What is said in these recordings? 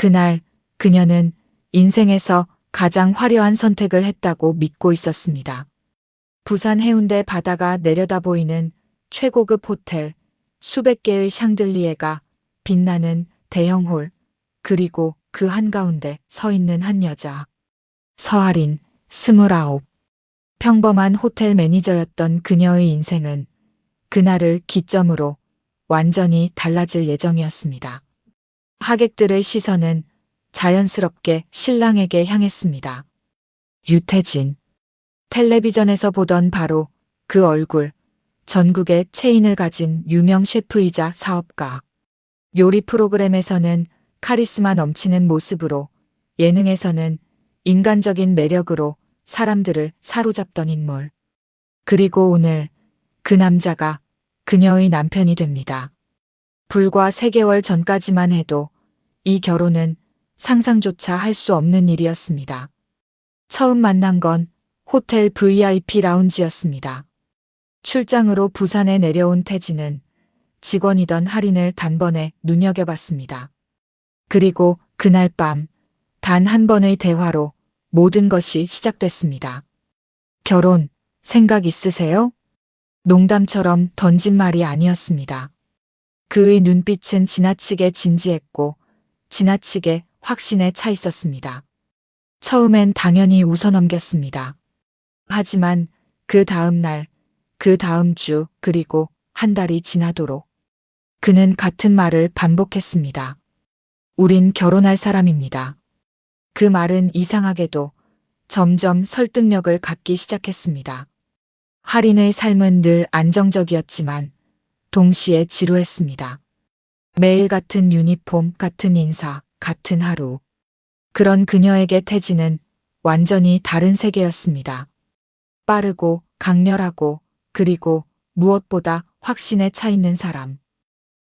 그날 그녀는 인생에서 가장 화려한 선택을 했다고 믿고 있었습니다. 부산 해운대 바다가 내려다 보이는 최고급 호텔, 수백 개의 샹들리에가 빛나는 대형 홀, 그리고 그 한가운데 서 있는 한 여자. 서아린, 29. 평범한 호텔 매니저였던 그녀의 인생은 그날을 기점으로 완전히 달라질 예정이었습니다. 하객들의 시선은 자연스럽게 신랑에게 향했습니다. 유태진. 텔레비전에서 보던 바로 그 얼굴, 전국의 체인을 가진 유명 셰프이자 사업가. 요리 프로그램에서는 카리스마 넘치는 모습으로, 예능에서는 인간적인 매력으로 사람들을 사로잡던 인물. 그리고 오늘 그 남자가 그녀의 남편이 됩니다. 불과 3개월 전까지만 해도 이 결혼은 상상조차 할 수 없는 일이었습니다. 처음 만난 건 호텔 VIP 라운지였습니다. 출장으로 부산에 내려온 태진은 직원이던 할인을 단번에 눈여겨봤습니다. 그리고 그날 밤 단 한 번의 대화로 모든 것이 시작됐습니다. 결혼 생각 있으세요? 농담처럼 던진 말이 아니었습니다. 그의 눈빛은 지나치게 진지했고 지나치게 확신에 차 있었습니다. 처음엔 당연히 웃어넘겼습니다. 하지만 그 다음 날, 그 다음 주, 그리고 한 달이 지나도록 그는 같은 말을 반복했습니다. 우린 결혼할 사람입니다. 그 말은 이상하게도 점점 설득력을 갖기 시작했습니다. 할인의 삶은 늘 안정적이었지만 동시에 지루했습니다. 매일 같은 유니폼, 같은 인사, 같은 하루. 그런 그녀에게 태진은 완전히 다른 세계였습니다. 빠르고 강렬하고 그리고 무엇보다 확신에 차 있는 사람.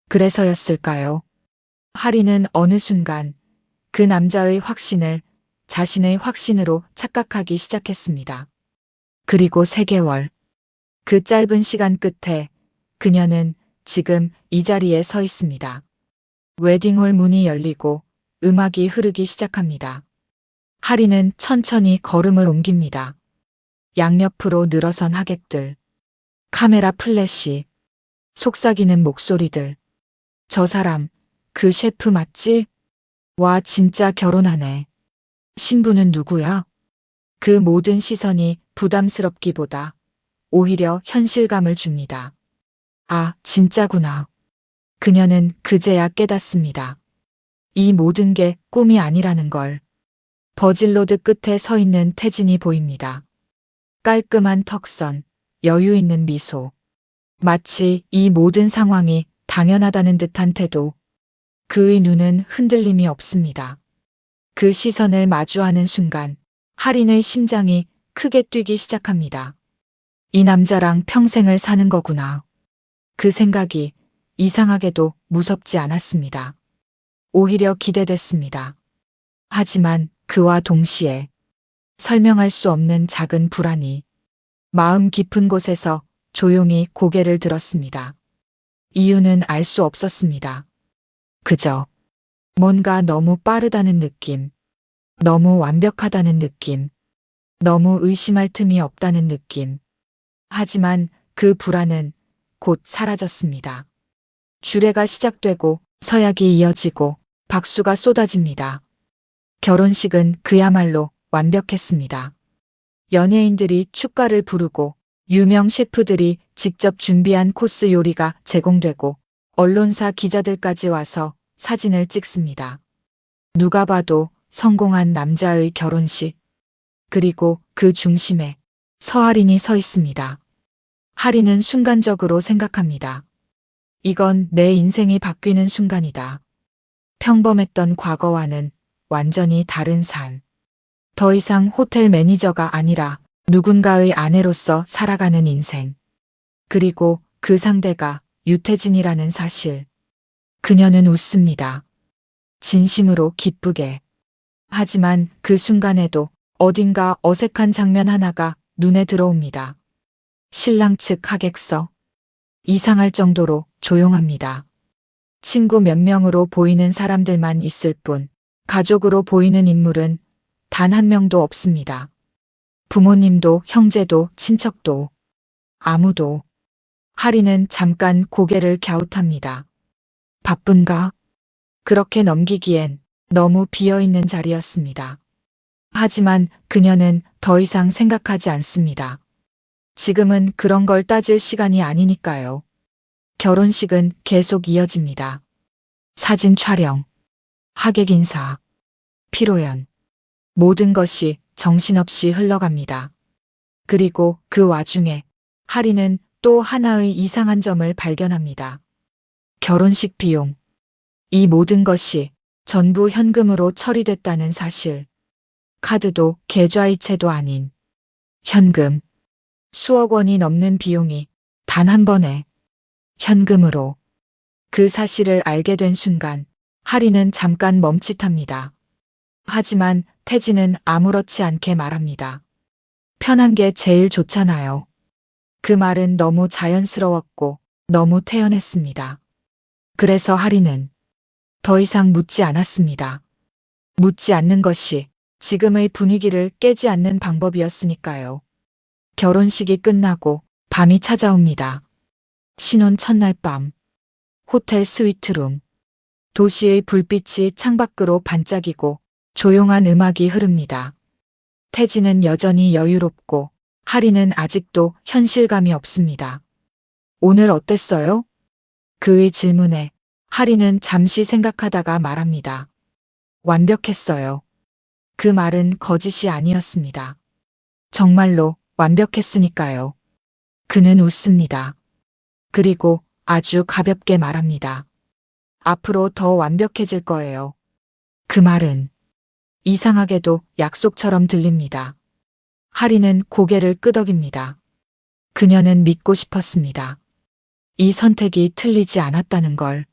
그래서였을까요? 할인은 어느 순간 그 남자의 확신을 자신의 확신으로 착각하기 시작했습니다. 그리고 3개월. 그 짧은 시간 끝에 그녀는 지금 이 자리에 서 있습니다. 웨딩홀 문이 열리고 음악이 흐르기 시작합니다. 할인은 천천히 걸음을 옮깁니다. 양옆으로 늘어선 하객들. 카메라 플래시. 속삭이는 목소리들. 저 사람, 그 셰프 맞지? 와, 진짜 결혼하네. 신부는 누구야? 그 모든 시선이 부담스럽기보다 오히려 현실감을 줍니다. 아, 진짜구나. 그녀는 그제야 깨닫습니다. 이 모든 게 꿈이 아니라는 걸. 버질로드 끝에 서 있는 태진이 보입니다. 깔끔한 턱선, 여유 있는 미소. 마치 이 모든 상황이 당연하다는 듯한 태도. 그의 눈은 흔들림이 없습니다. 그 시선을 마주하는 순간 할인의 심장이 크게 뛰기 시작합니다. 이 남자랑 평생을 사는 거구나. 그 생각이 이상하게도 무섭지 않았습니다. 오히려 기대됐습니다. 하지만 그와 동시에 설명할 수 없는 작은 불안이 마음 깊은 곳에서 조용히 고개를 들었습니다. 이유는 알 수 없었습니다. 그저 뭔가 너무 빠르다는 느낌, 너무 완벽하다는 느낌, 너무 의심할 틈이 없다는 느낌. 하지만 그 불안은 곧 사라졌습니다. 주례가 시작되고 서약이 이어지고 박수가 쏟아집니다. 결혼식은 그야말로 완벽했습니다. 연예인들이 축가를 부르고 유명 셰프들이 직접 준비한 코스 요리가 제공되고 언론사 기자들까지 와서 사진을 찍습니다. 누가 봐도 성공한 남자의 결혼식. 그리고 그 중심에 서아린이 서 있습니다. 할인은 순간적으로 생각합니다. 이건 내 인생이 바뀌는 순간이다. 평범했던 과거와는 완전히 다른 삶. 더 이상 호텔 매니저가 아니라 누군가의 아내로서 살아가는 인생. 그리고 그 상대가 유태진이라는 사실. 그녀는 웃습니다. 진심으로 기쁘게. 하지만 그 순간에도 어딘가 어색한 장면 하나가 눈에 들어옵니다. 신랑 측 하객석. 이상할 정도로 조용합니다. 친구 몇 명으로 보이는 사람들만 있을 뿐 가족으로 보이는 인물은 단 한 명도 없습니다. 부모님도 형제도 친척도 아무도. 하리는 잠깐 고개를 갸웃합니다. 바쁜가? 그렇게 넘기기엔 너무 비어있는 자리였습니다. 하지만 그녀는 더 이상 생각하지 않습니다. 지금은 그런 걸 따질 시간이 아니니까요. 결혼식은 계속 이어집니다. 사진 촬영, 하객 인사, 피로연. 모든 것이 정신없이 흘러갑니다. 그리고 그 와중에 하리는 또 하나의 이상한 점을 발견합니다. 결혼식 비용. 이 모든 것이 전부 현금으로 처리됐다는 사실. 카드도 계좌이체도 아닌 현금. 수억 원이 넘는 비용이 단 한 번에 현금으로. 그 사실을 알게 된 순간 하리는 잠깐 멈칫합니다. 하지만 태진은 아무렇지 않게 말합니다. 편한 게 제일 좋잖아요. 그 말은 너무 자연스러웠고 너무 태연했습니다. 그래서 하리는 더 이상 묻지 않았습니다. 묻지 않는 것이 지금의 분위기를 깨지 않는 방법이었으니까요. 결혼식이 끝나고 밤이 찾아옵니다. 신혼 첫날 밤. 호텔 스위트룸. 도시의 불빛이 창밖으로 반짝이고 조용한 음악이 흐릅니다. 태진은 여전히 여유롭고 하리는 아직도 현실감이 없습니다. 오늘 어땠어요? 그의 질문에 하리는 잠시 생각하다가 말합니다. 완벽했어요. 그 말은 거짓이 아니었습니다. 정말로 완벽했으니까요. 그는 웃습니다. 그리고 아주 가볍게 말합니다. 앞으로 더 완벽해질 거예요. 그 말은 이상하게도 약속처럼 들립니다. 하리는 고개를 끄덕입니다. 그녀는 믿고 싶었습니다. 이 선택이 틀리지 않았다는 걸.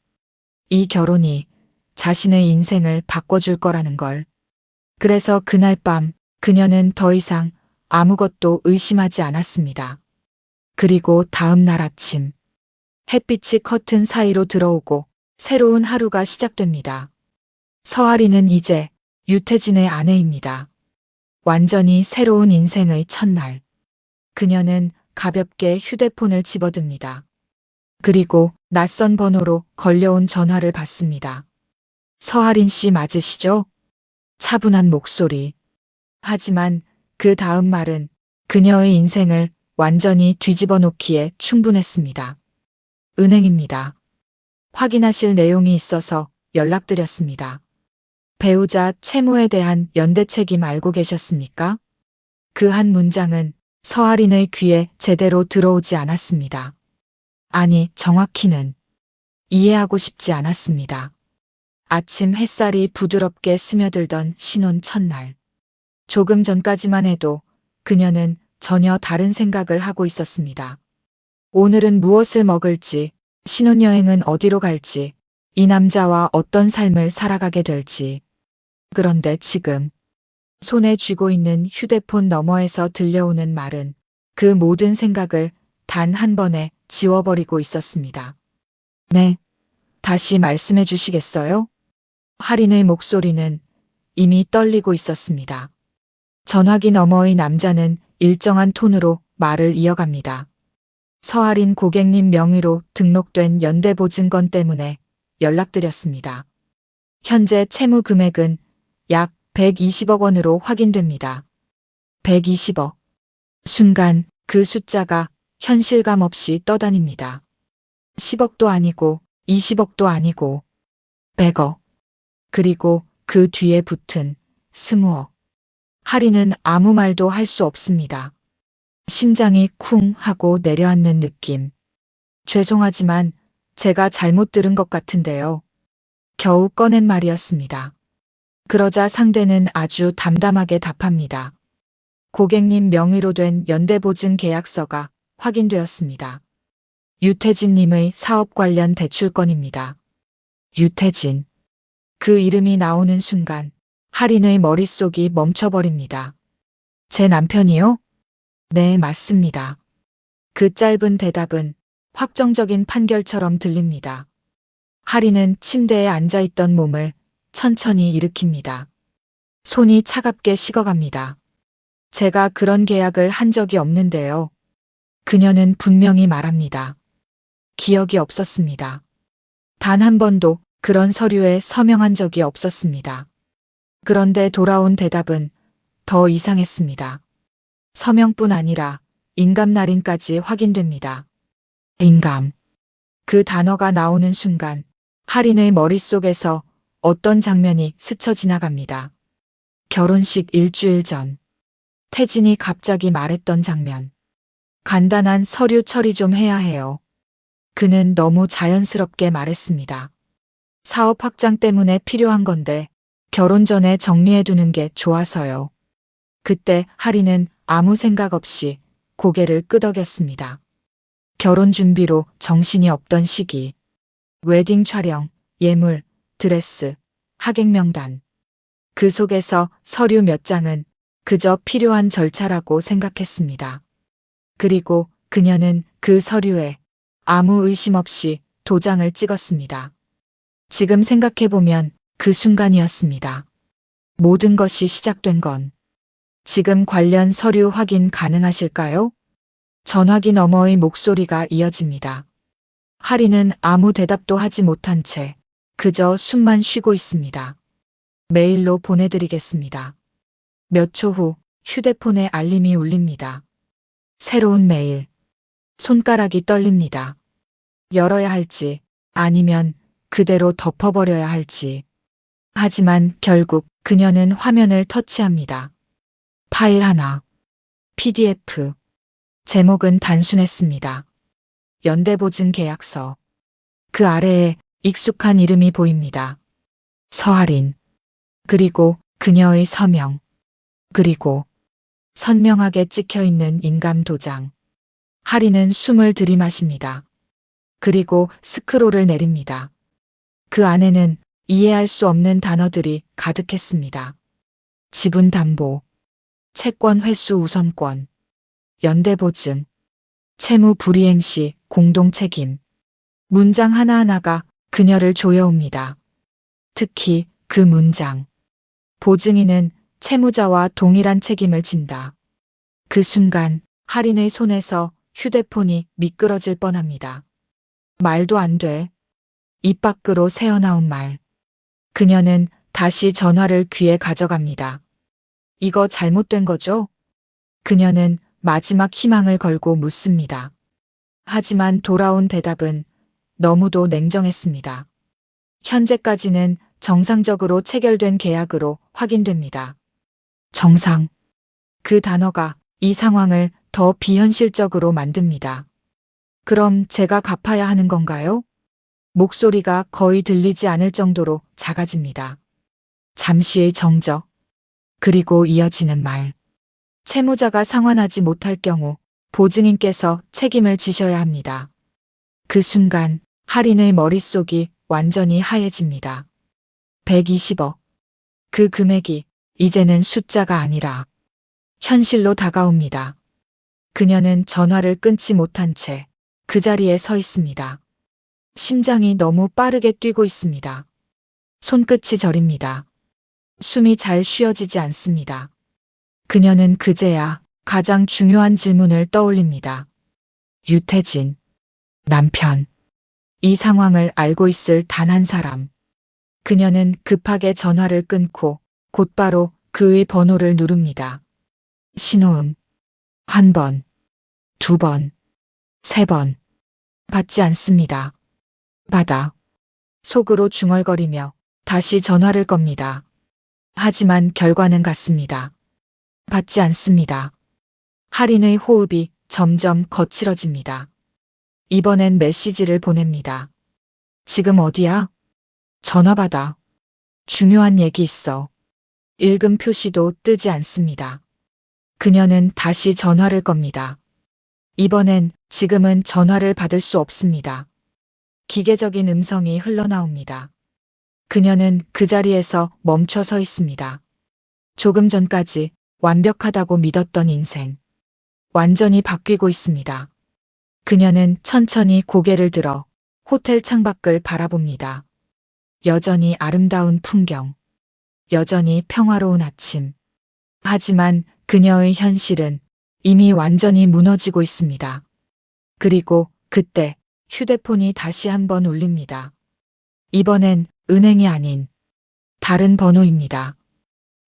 이 결혼이 자신의 인생을 바꿔줄 거라는 걸. 그래서 그날 밤 그녀는 더 이상 아무것도 의심하지 않았습니다. 그리고 다음 날 아침 햇빛이 커튼 사이로 들어오고 새로운 하루가 시작됩니다. 서아리는 이제 유태진의 아내입니다. 완전히 새로운 인생의 첫날. 그녀는 가볍게 휴대폰을 집어듭니다. 그리고 낯선 번호로 걸려온 전화를 받습니다. 서아린 씨 맞으시죠? 차분한 목소리. 하지만 그 다음 말은 그녀의 인생을 완전히 뒤집어 놓기에 충분했습니다. 은행입니다. 확인하실 내용이 있어서 연락드렸습니다. 배우자 채무에 대한 연대 책임 알고 계셨습니까? 그 한 문장은 서아린의 귀에 제대로 들어오지 않았습니다. 아니, 정확히는 이해하고 싶지 않았습니다. 아침 햇살이 부드럽게 스며들던 신혼 첫날. 조금 전까지만 해도 그녀는 전혀 다른 생각을 하고 있었습니다. 오늘은 무엇을 먹을지, 신혼여행은 어디로 갈지, 이 남자와 어떤 삶을 살아가게 될지. 그런데 지금 손에 쥐고 있는 휴대폰 너머에서 들려오는 말은 그 모든 생각을 단 한 번에 지워버리고 있었습니다. 네, 다시 말씀해 주시겠어요? 하린의 목소리는 이미 떨리고 있었습니다. 전화기 너머의 남자는 일정한 톤으로 말을 이어갑니다. 서아린 고객님 명의로 등록된 연대보증건 때문에 연락드렸습니다. 현재 채무 금액은 약 120억 원으로 확인됩니다. 120억. 순간 그 숫자가 현실감 없이 떠다닙니다. 10억도 아니고 20억도 아니고 100억. 그리고 그 뒤에 붙은 20억. 하리는 아무 말도 할 수 없습니다. 심장이 쿵 하고 내려앉는 느낌. 죄송하지만 제가 잘못 들은 것 같은데요. 겨우 꺼낸 말이었습니다. 그러자 상대는 아주 담담하게 답합니다. 고객님 명의로 된 연대보증 계약서가 확인되었습니다. 유태진님의 사업 관련 대출건입니다. 유태진. 그 이름이 나오는 순간 하린의 머릿속이 멈춰버립니다. 제 남편이요? 네, 맞습니다. 그 짧은 대답은 확정적인 판결처럼 들립니다. 하린은 침대에 앉아있던 몸을 천천히 일으킵니다. 손이 차갑게 식어갑니다. 제가 그런 계약을 한 적이 없는데요. 그녀는 분명히 말합니다. 기억이 없었습니다. 단 한 번도 그런 서류에 서명한 적이 없었습니다. 그런데 돌아온 대답은 더 이상했습니다. 서명뿐 아니라 인감날인까지 확인됩니다. 인감. 그 단어가 나오는 순간 할인의 머릿속에서 어떤 장면이 스쳐 지나갑니다. 결혼식 일주일 전 태진이 갑자기 말했던 장면. 간단한 서류 처리 좀 해야 해요. 그는 너무 자연스럽게 말했습니다. 사업 확장 때문에 필요한 건데 결혼 전에 정리해두는 게 좋아서요. 그때 할인은 아무 생각 없이 고개를 끄덕였습니다. 결혼 준비로 정신이 없던 시기. 웨딩 촬영, 예물, 드레스, 하객 명단. 그 속에서 서류 몇 장은 그저 필요한 절차라고 생각했습니다. 그리고 그녀는 그 서류에 아무 의심 없이 도장을 찍었습니다. 지금 생각해보면 그 순간이었습니다. 모든 것이 시작된 건. 지금 관련 서류 확인 가능하실까요? 전화기 너머의 목소리가 이어집니다. 할인은 아무 대답도 하지 못한 채 그저 숨만 쉬고 있습니다. 메일로 보내드리겠습니다. 몇 초 후 휴대폰에 알림이 울립니다. 새로운 메일. 손가락이 떨립니다. 열어야 할지 아니면 그대로 덮어버려야 할지. 하지만 결국 그녀는 화면을 터치합니다. 파일 하나. PDF. 제목은 단순했습니다. 연대보증 계약서. 그 아래에 익숙한 이름이 보입니다. 서할인. 그리고 그녀의 서명. 그리고 선명하게 찍혀있는 인감 도장. 할인은 숨을 들이마십니다. 그리고 스크롤을 내립니다. 그 안에는 이해할 수 없는 단어들이 가득했습니다. 지분 담보, 채권 회수 우선권, 연대보증, 채무 불이행 시 공동 책임. 문장 하나하나가 그녀를 조여옵니다. 특히 그 문장. 보증인은 채무자와 동일한 책임을 진다. 그 순간 할인의 손에서 휴대폰이 미끄러질 뻔합니다. 말도 안 돼. 입 밖으로 새어나온 말. 그녀는 다시 전화를 귀에 가져갑니다. 이거 잘못된 거죠? 그녀는 마지막 희망을 걸고 묻습니다. 하지만 돌아온 대답은 너무도 냉정했습니다. 현재까지는 정상적으로 체결된 계약으로 확인됩니다. 정상. 그 단어가 이 상황을 더 비현실적으로 만듭니다. 그럼 제가 갚아야 하는 건가요? 목소리가 거의 들리지 않을 정도로 작아집니다. 잠시의 정적. 그리고 이어지는 말. 채무자가 상환하지 못할 경우 보증인께서 책임을 지셔야 합니다. 그 순간 할인의 머릿속이 완전히 하얘집니다. 120억. 그 금액이 이제는 숫자가 아니라 현실로 다가옵니다. 그녀는 전화를 끊지 못한 채 그 자리에 서 있습니다. 심장이 너무 빠르게 뛰고 있습니다. 손끝이 저립니다. 숨이 잘 쉬어지지 않습니다. 그녀는 그제야 가장 중요한 질문을 떠올립니다. 유태진, 남편. 이 상황을 알고 있을 단 한 사람. 그녀는 급하게 전화를 끊고 곧바로 그의 번호를 누릅니다. 신호음. 한 번, 두 번, 세 번. 받지 않습니다. 받아. 속으로 중얼거리며 다시 전화를 겁니다. 하지만 결과는 같습니다. 받지 않습니다. 할인의 호흡이 점점 거칠어집니다. 이번엔 메시지를 보냅니다. 지금 어디야? 전화 받아. 중요한 얘기 있어. 읽음 표시도 뜨지 않습니다. 그녀는 다시 전화를 겁니다. 이번엔 지금은 전화를 받을 수 없습니다. 기계적인 음성이 흘러나옵니다. 그녀는 그 자리에서 멈춰 서 있습니다. 조금 전까지 완벽하다고 믿었던 인생. 완전히 바뀌고 있습니다. 그녀는 천천히 고개를 들어 호텔 창밖을 바라봅니다. 여전히 아름다운 풍경, 여전히 평화로운 아침. 하지만 그녀의 현실은 이미 완전히 무너지고 있습니다. 그리고 그때 휴대폰이 다시 한번 울립니다. 이번엔 은행이 아닌 다른 번호입니다.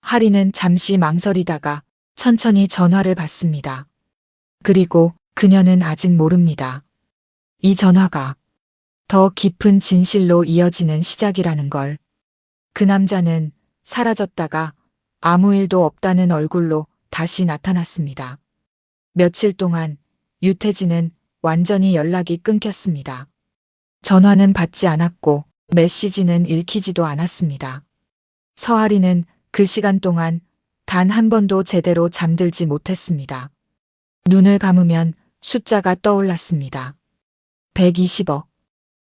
하리는 잠시 망설이다가 천천히 전화를 받습니다. 그리고 그녀는 아직 모릅니다. 이 전화가 더 깊은 진실로 이어지는 시작이라는 걸. 그 남자는 사라졌다가 아무 일도 없다는 얼굴로 다시 나타났습니다. 며칠 동안 유태진은 완전히 연락이 끊겼습니다. 전화는 받지 않았고 메시지는 읽히지도 않았습니다. 서아리는 그 시간 동안 단 한 번도 제대로 잠들지 못했습니다. 눈을 감으면 숫자가 떠올랐습니다. 120억.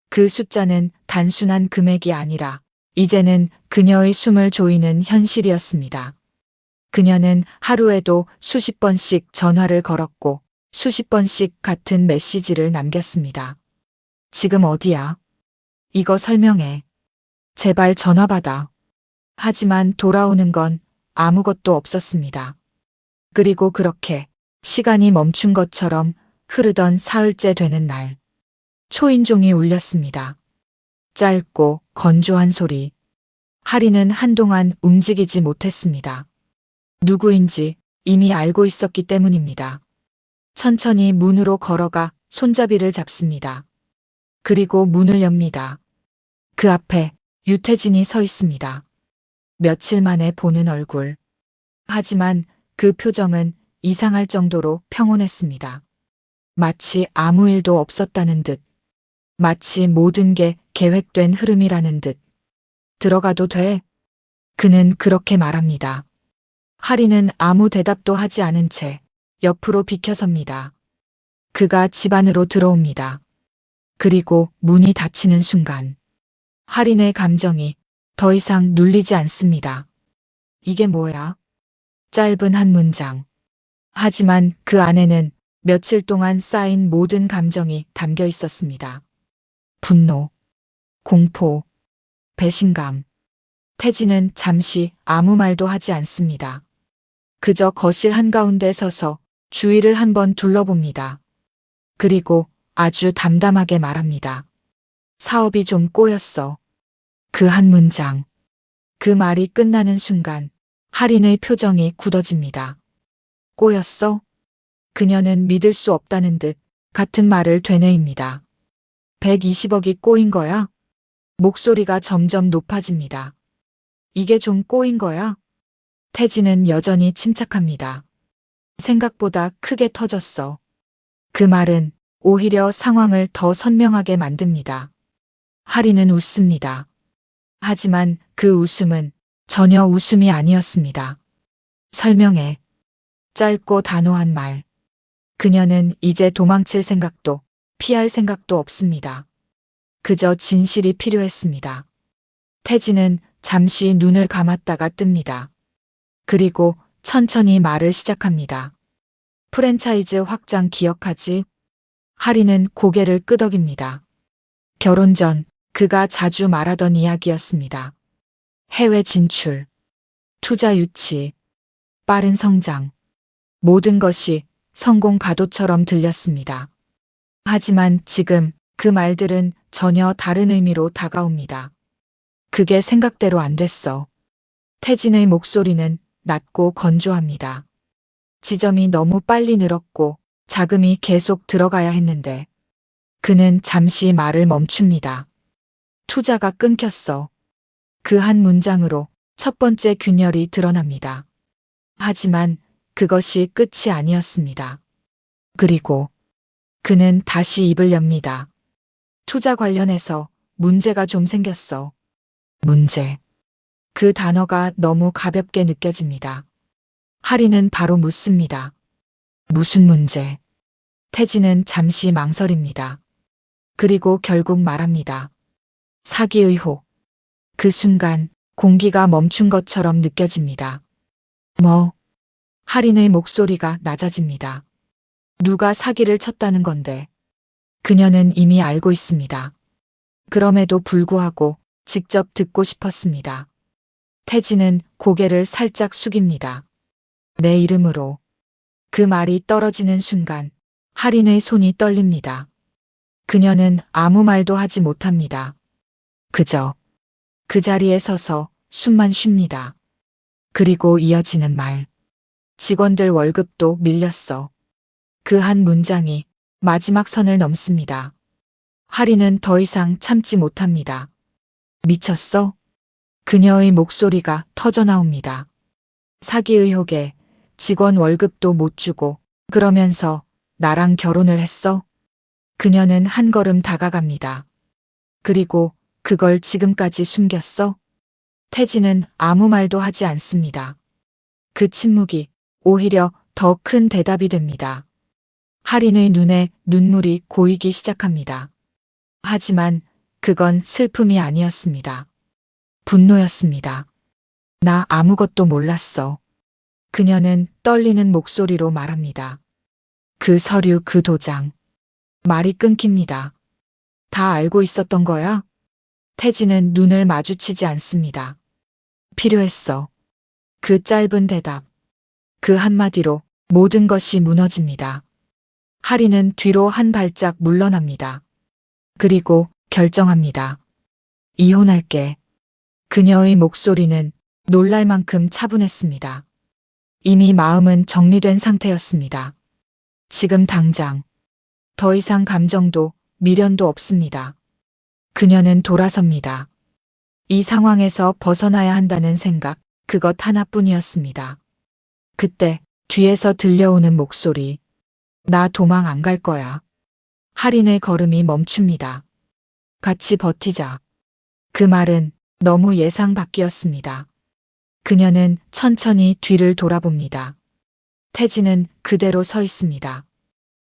그 숫자는 단순한 금액이 아니라 이제는 그녀의 숨을 조이는 현실이었습니다. 그녀는 하루에도 수십 번씩 전화를 걸었고 수십 번씩 같은 메시지를 남겼습니다. 지금 어디야? 이거 설명해. 제발 전화 받아. 하지만 돌아오는 건 아무것도 없었습니다. 그리고 그렇게 시간이 멈춘 것처럼 흐르던 사흘째 되는 날, 초인종이 울렸습니다. 짧고 건조한 소리. 하리는 한동안 움직이지 못했습니다. 누구인지 이미 알고 있었기 때문입니다. 천천히 문으로 걸어가 손잡이를 잡습니다. 그리고 문을 엽니다. 그 앞에 유태진이 서 있습니다. 며칠 만에 보는 얼굴. 하지만 그 표정은 이상할 정도로 평온했습니다. 마치 아무 일도 없었다는 듯. 마치 모든 게 계획된 흐름이라는 듯. 들어가도 돼? 그는 그렇게 말합니다. 하리는 아무 대답도 하지 않은 채 옆으로 비켜섭니다. 그가 집 안으로 들어옵니다. 그리고 문이 닫히는 순간 하린의 감정이 더 이상 눌리지 않습니다. 이게 뭐야? 짧은 한 문장. 하지만 그 안에는 며칠 동안 쌓인 모든 감정이 담겨 있었습니다. 분노, 공포, 배신감. 태진은 잠시 아무 말도 하지 않습니다. 그저 거실 한가운데 서서 주위를 한번 둘러봅니다. 그리고 아주 담담하게 말합니다. 사업이 좀 꼬였어. 그 한 문장. 그 말이 끝나는 순간 하린의 표정이 굳어집니다. 꼬였어? 그녀는 믿을 수 없다는 듯 같은 말을 되뇌입니다. 120억이 꼬인 거야? 목소리가 점점 높아집니다. 이게 좀 꼬인 거야? 태진은 여전히 침착합니다. 생각보다 크게 터졌어. 그 말은 오히려 상황을 더 선명하게 만듭니다. 하리는 웃습니다. 하지만 그 웃음은 전혀 웃음이 아니었습니다. 설명해. 짧고 단호한 말. 그녀는 이제 도망칠 생각도 피할 생각도 없습니다. 그저 진실이 필요했습니다. 태진은 잠시 눈을 감았다가 뜹니다. 그리고 천천히 말을 시작합니다. 프랜차이즈 확장 기억하지? 하리는 고개를 끄덕입니다. 결혼 전 그가 자주 말하던 이야기였습니다. 해외 진출, 투자 유치, 빠른 성장. 모든 것이 성공 가도처럼 들렸습니다. 하지만 지금 그 말들은 전혀 다른 의미로 다가옵니다. 그게 생각대로 안 됐어. 태진의 목소리는 낮고 건조합니다. 지점이 너무 빨리 늘었고 자금이 계속 들어가야 했는데 그는 잠시 말을 멈춥니다. 투자가 끊겼어. 그 한 문장으로 첫 번째 균열이 드러납니다. 하지만 그것이 끝이 아니었습니다. 그리고 그는 다시 입을 엽니다. 투자 관련해서 문제가 좀 생겼어. 문제. 그 단어가 너무 가볍게 느껴집니다. 하리는 바로 묻습니다. 무슨 문제? 태진은 잠시 망설입니다. 그리고 결국 말합니다. 사기 의혹. 그 순간 공기가 멈춘 것처럼 느껴집니다. 뭐? 하린의 목소리가 낮아집니다. 누가 사기를 쳤다는 건데. 그녀는 이미 알고 있습니다. 그럼에도 불구하고 직접 듣고 싶었습니다. 태진은 고개를 살짝 숙입니다. 내 이름으로. 그 말이 떨어지는 순간 할인의 손이 떨립니다. 그녀는 아무 말도 하지 못합니다. 그저 그 자리에 서서 숨만 쉽니다. 그리고 이어지는 말. 직원들 월급도 밀렸어. 그 한 문장이 마지막 선을 넘습니다. 할인은 더 이상 참지 못합니다. 미쳤어? 그녀의 목소리가 터져나옵니다. 사기 의혹에 직원 월급도 못 주고 그러면서 나랑 결혼을 했어? 그녀는 한 걸음 다가갑니다. 그리고 그걸 지금까지 숨겼어? 태진은 아무 말도 하지 않습니다. 그 침묵이 오히려 더 큰 대답이 됩니다. 할인의 눈에 눈물이 고이기 시작합니다. 하지만 그건 슬픔이 아니었습니다. 분노였습니다. 나 아무것도 몰랐어. 그녀는 떨리는 목소리로 말합니다. 그 서류, 그 도장. 말이 끊깁니다. 다 알고 있었던 거야? 태진은 눈을 마주치지 않습니다. 필요했어. 그 짧은 대답. 그 한마디로 모든 것이 무너집니다. 할인은 뒤로 한 발짝 물러납니다. 그리고 결정합니다. 이혼할게. 그녀의 목소리는 놀랄 만큼 차분했습니다. 이미 마음은 정리된 상태였습니다. 지금 당장. 더 이상 감정도 미련도 없습니다. 그녀는 돌아섭니다. 이 상황에서 벗어나야 한다는 생각, 그것 하나뿐이었습니다. 그때 뒤에서 들려오는 목소리. 나 도망 안 갈 거야. 할인의 걸음이 멈춥니다. 같이 버티자. 그 말은 너무 예상 밖이었습니다. 그녀는 천천히 뒤를 돌아봅니다. 태진은 그대로 서 있습니다.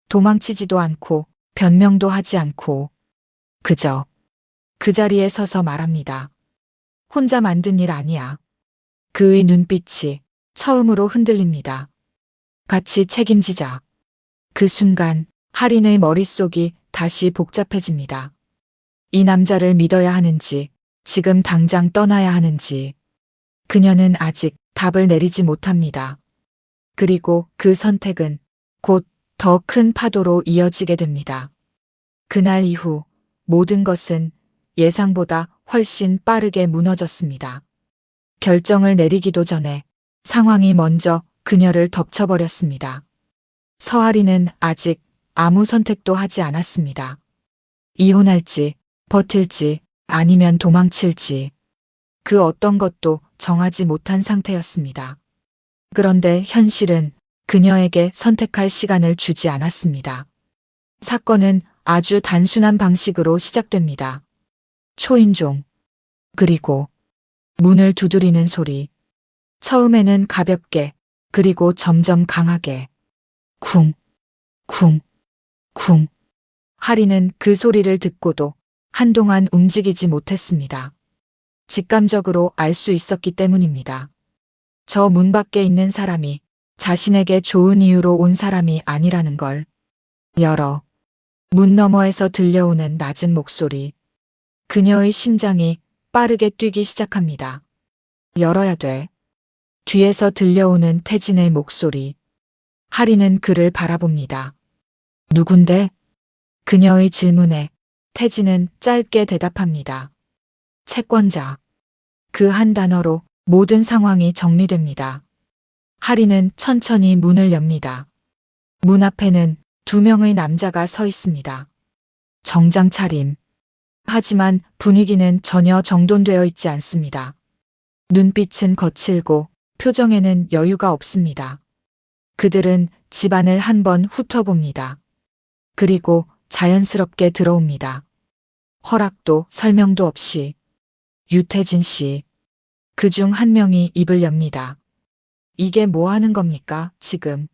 도망치지도 않고 변명도 하지 않고 그저 그 자리에 서서 말합니다. 혼자 만든 일 아니야. 그의 눈빛이 처음으로 흔들립니다. 같이 책임지자. 그 순간 할인의 머릿속이 다시 복잡해집니다. 이 남자를 믿어야 하는지, 지금 당장 떠나야 하는지. 그녀는 아직 답을 내리지 못합니다. 그리고 그 선택은 곧 더 큰 파도로 이어지게 됩니다. 그날 이후 모든 것은 예상보다 훨씬 빠르게 무너졌습니다. 결정을 내리기도 전에 상황이 먼저 그녀를 덮쳐버렸습니다. 서아리는 아직 아무 선택도 하지 않았습니다. 이혼할지, 버틸지, 아니면 도망칠지. 그 어떤 것도 정하지 못한 상태였습니다. 그런데 현실은 그녀에게 선택할 시간을 주지 않았습니다. 사건은 아주 단순한 방식으로 시작됩니다. 초인종. 그리고 문을 두드리는 소리. 처음에는 가볍게, 그리고 점점 강하게. 쿵, 쿵, 쿵. 할인은 그 소리를 듣고도 한동안 움직이지 못했습니다. 직감적으로 알 수 있었기 때문입니다. 저 문 밖에 있는 사람이 자신에게 좋은 이유로 온 사람이 아니라는 걸. 열어. 문 너머에서 들려오는 낮은 목소리. 그녀의 심장이 빠르게 뛰기 시작합니다. 열어야 돼. 뒤에서 들려오는 태진의 목소리. 할인은 그를 바라봅니다. 누군데? 그녀의 질문에 태진은 짧게 대답합니다. 채권자. 그 한 단어로 모든 상황이 정리됩니다. 할인은 천천히 문을 엽니다. 문 앞에는 두 명의 남자가 서 있습니다. 정장 차림. 하지만 분위기는 전혀 정돈되어 있지 않습니다. 눈빛은 거칠고 표정에는 여유가 없습니다. 그들은 집안을 한번 훑어봅니다. 그리고 자연스럽게 들어옵니다. 허락도 설명도 없이. 유태진 씨. 그중 한 명이 입을 엽니다. 이게 뭐 하는 겁니까, 지금?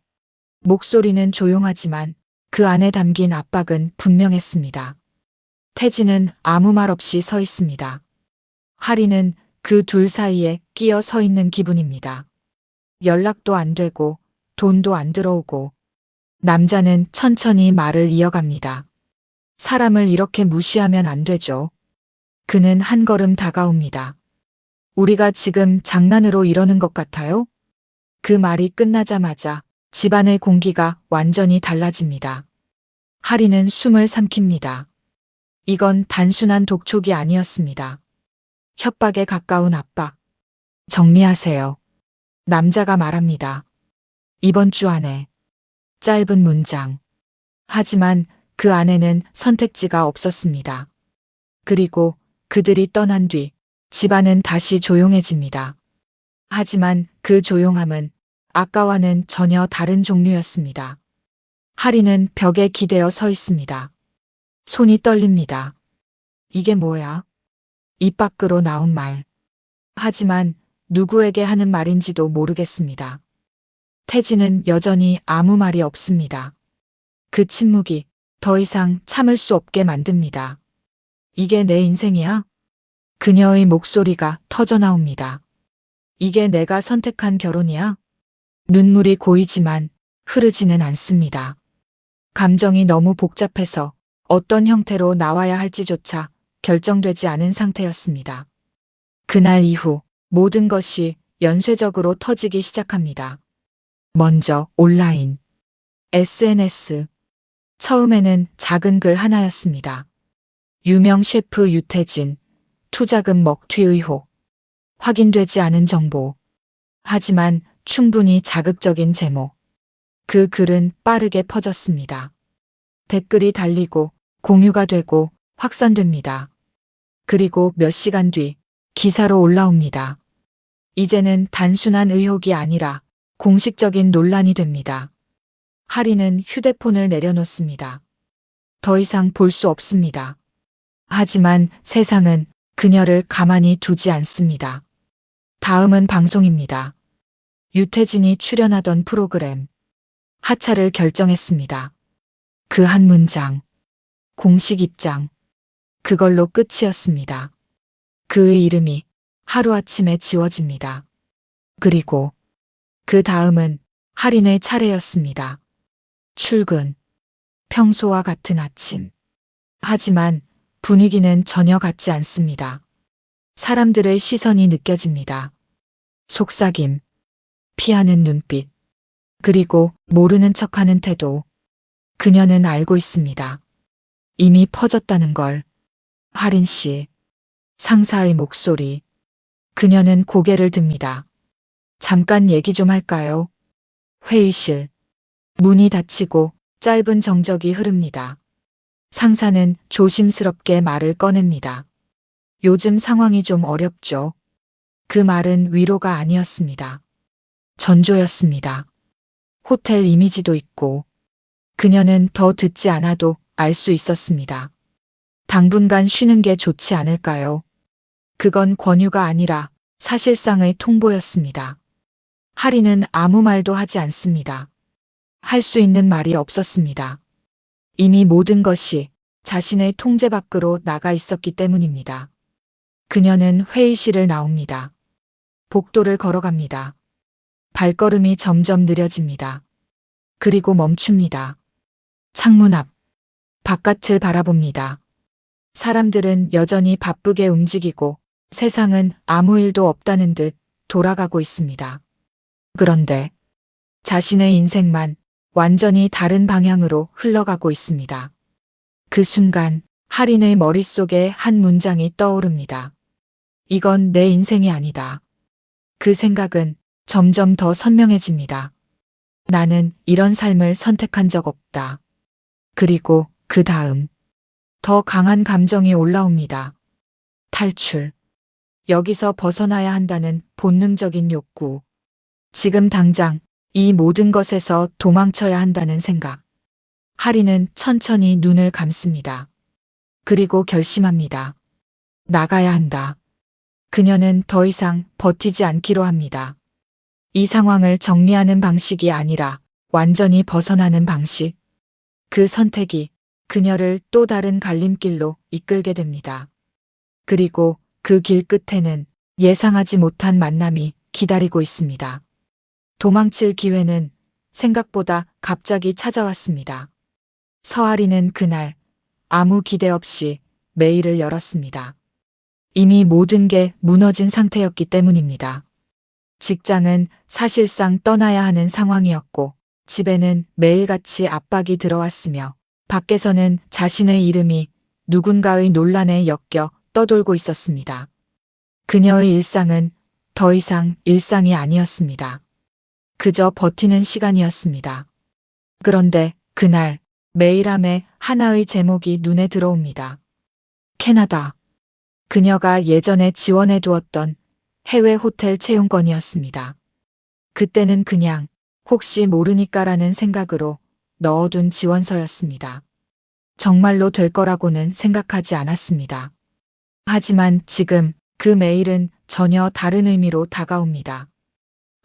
목소리는 조용하지만 그 안에 담긴 압박은 분명했습니다. 태진은 아무 말 없이 서 있습니다. 할인은 그 둘 사이에 끼어 서 있는 기분입니다. 연락도 안 되고 돈도 안 들어오고 남자는 천천히 말을 이어갑니다. 사람을 이렇게 무시하면 안 되죠. 그는 한 걸음 다가옵니다. 우리가 지금 장난으로 이러는 것 같아요? 그 말이 끝나자마자 집안의 공기가 완전히 달라집니다. 하리는 숨을 삼킵니다. 이건 단순한 독촉이 아니었습니다. 협박에 가까운 압박. 정리하세요. 남자가 말합니다. 이번 주 안에. 짧은 문장. 하지만 그 안에는 선택지가 없었습니다. 그리고 그들이 떠난 뒤 집안은 다시 조용해집니다. 하지만 그 조용함은 아까와는 전혀 다른 종류였습니다. 하리는 벽에 기대어 서 있습니다. 손이 떨립니다. 이게 뭐야? 입 밖으로 나온 말. 하지만 누구에게 하는 말인지도 모르겠습니다. 태진은 여전히 아무 말이 없습니다. 그 침묵이 더 이상 참을 수 없게 만듭니다. 이게 내 인생이야? 그녀의 목소리가 터져나옵니다. 이게 내가 선택한 결혼이야? 눈물이 고이지만 흐르지는 않습니다. 감정이 너무 복잡해서 어떤 형태로 나와야 할지조차 결정되지 않은 상태였습니다. 그날 이후 모든 것이 연쇄적으로 터지기 시작합니다. 먼저 온라인, SNS. 처음에는 작은 글 하나였습니다. 유명 셰프 유태진, 투자금 먹튀 의혹, 확인되지 않은 정보. 하지만 충분히 자극적인 제목. 그 글은 빠르게 퍼졌습니다. 댓글이 달리고 공유가 되고 확산됩니다. 그리고 몇 시간 뒤 기사로 올라옵니다. 이제는 단순한 의혹이 아니라 공식적인 논란이 됩니다. 하리는 휴대폰을 내려놓습니다. 더 이상 볼 수 없습니다. 하지만 세상은 그녀를 가만히 두지 않습니다. 다음은 방송입니다. 유태진이 출연하던 프로그램. 하차를 결정했습니다. 그 한 문장. 공식 입장. 그걸로 끝이었습니다. 그의 이름이 하루아침에 지워집니다. 그리고 그 다음은 하린의 차례였습니다. 출근. 평소와 같은 아침. 하지만 분위기는 전혀 같지 않습니다. 사람들의 시선이 느껴집니다. 속삭임. 피하는 눈빛. 그리고 모르는 척하는 태도. 그녀는 알고 있습니다. 이미 퍼졌다는 걸. 하린 씨. 상사의 목소리. 그녀는 고개를 듭니다. 잠깐 얘기 좀 할까요? 회의실. 문이 닫히고 짧은 정적이 흐릅니다. 상사는 조심스럽게 말을 꺼냅니다. 요즘 상황이 좀 어렵죠. 그 말은 위로가 아니었습니다. 전조였습니다. 호텔 이미지도 있고. 그녀는 더 듣지 않아도 알 수 있었습니다. 당분간 쉬는 게 좋지 않을까요? 그건 권유가 아니라 사실상의 통보였습니다. 하리는 아무 말도 하지 않습니다. 할 수 있는 말이 없었습니다. 이미 모든 것이 자신의 통제 밖으로 나가 있었기 때문입니다. 그녀는 회의실을 나옵니다. 복도를 걸어갑니다. 발걸음이 점점 느려집니다. 그리고 멈춥니다. 창문 앞. 바깥을 바라봅니다. 사람들은 여전히 바쁘게 움직이고 세상은 아무 일도 없다는 듯 돌아가고 있습니다. 그런데 자신의 인생만 완전히 다른 방향으로 흘러가고 있습니다. 그 순간 하린의 머릿속에 한 문장이 떠오릅니다. 이건 내 인생이 아니다. 그 생각은 점점 더 선명해집니다. 나는 이런 삶을 선택한 적 없다. 그리고 그 다음 더 강한 감정이 올라옵니다. 탈출. 여기서 벗어나야 한다는 본능적인 욕구. 지금 당장 이 모든 것에서 도망쳐야 한다는 생각. 하리는 천천히 눈을 감습니다. 그리고 결심합니다. 나가야 한다. 그녀는 더 이상 버티지 않기로 합니다. 이 상황을 정리하는 방식이 아니라 완전히 벗어나는 방식. 그 선택이 그녀를 또 다른 갈림길로 이끌게 됩니다. 그리고 그 길 끝에는 예상하지 못한 만남이 기다리고 있습니다. 도망칠 기회는 생각보다 갑자기 찾아왔습니다. 서아리는 그날 아무 기대 없이 메일을 열었습니다. 이미 모든 게 무너진 상태였기 때문입니다. 직장은 사실상 떠나야 하는 상황이었고, 집에는 매일같이 압박이 들어왔으며, 밖에서는 자신의 이름이 누군가의 논란에 엮여 떠돌고 있었습니다. 그녀의 일상은 더 이상 일상이 아니었습니다. 그저 버티는 시간이었습니다. 그런데 그날 메일함에 하나의 제목이 눈에 들어옵니다. 캐나다. 그녀가 예전에 지원해 두었던 해외 호텔 채용건이었습니다. 그때는 그냥 혹시 모르니까라는 생각으로 넣어둔 지원서였습니다. 정말로 될 거라고는 생각하지 않았습니다. 하지만 지금 그 메일은 전혀 다른 의미로 다가옵니다.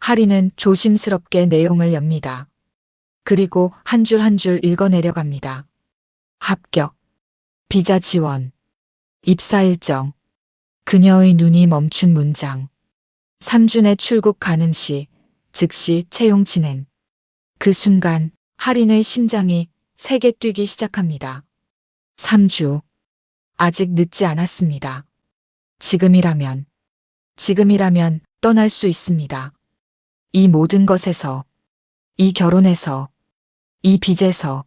하리는 조심스럽게 내용을 엽니다. 그리고 한 줄 한 줄 읽어내려갑니다. 합격, 비자 지원, 입사 일정, 그녀의 눈이 멈춘 문장, 3주 내 출국 가능 시, 즉시 채용 진행. 그 순간 하린의 심장이 세게 뛰기 시작합니다. 3주. 아직 늦지 않았습니다. 지금이라면 떠날 수 있습니다. 이 모든 것에서, 이 결혼에서, 이 빚에서,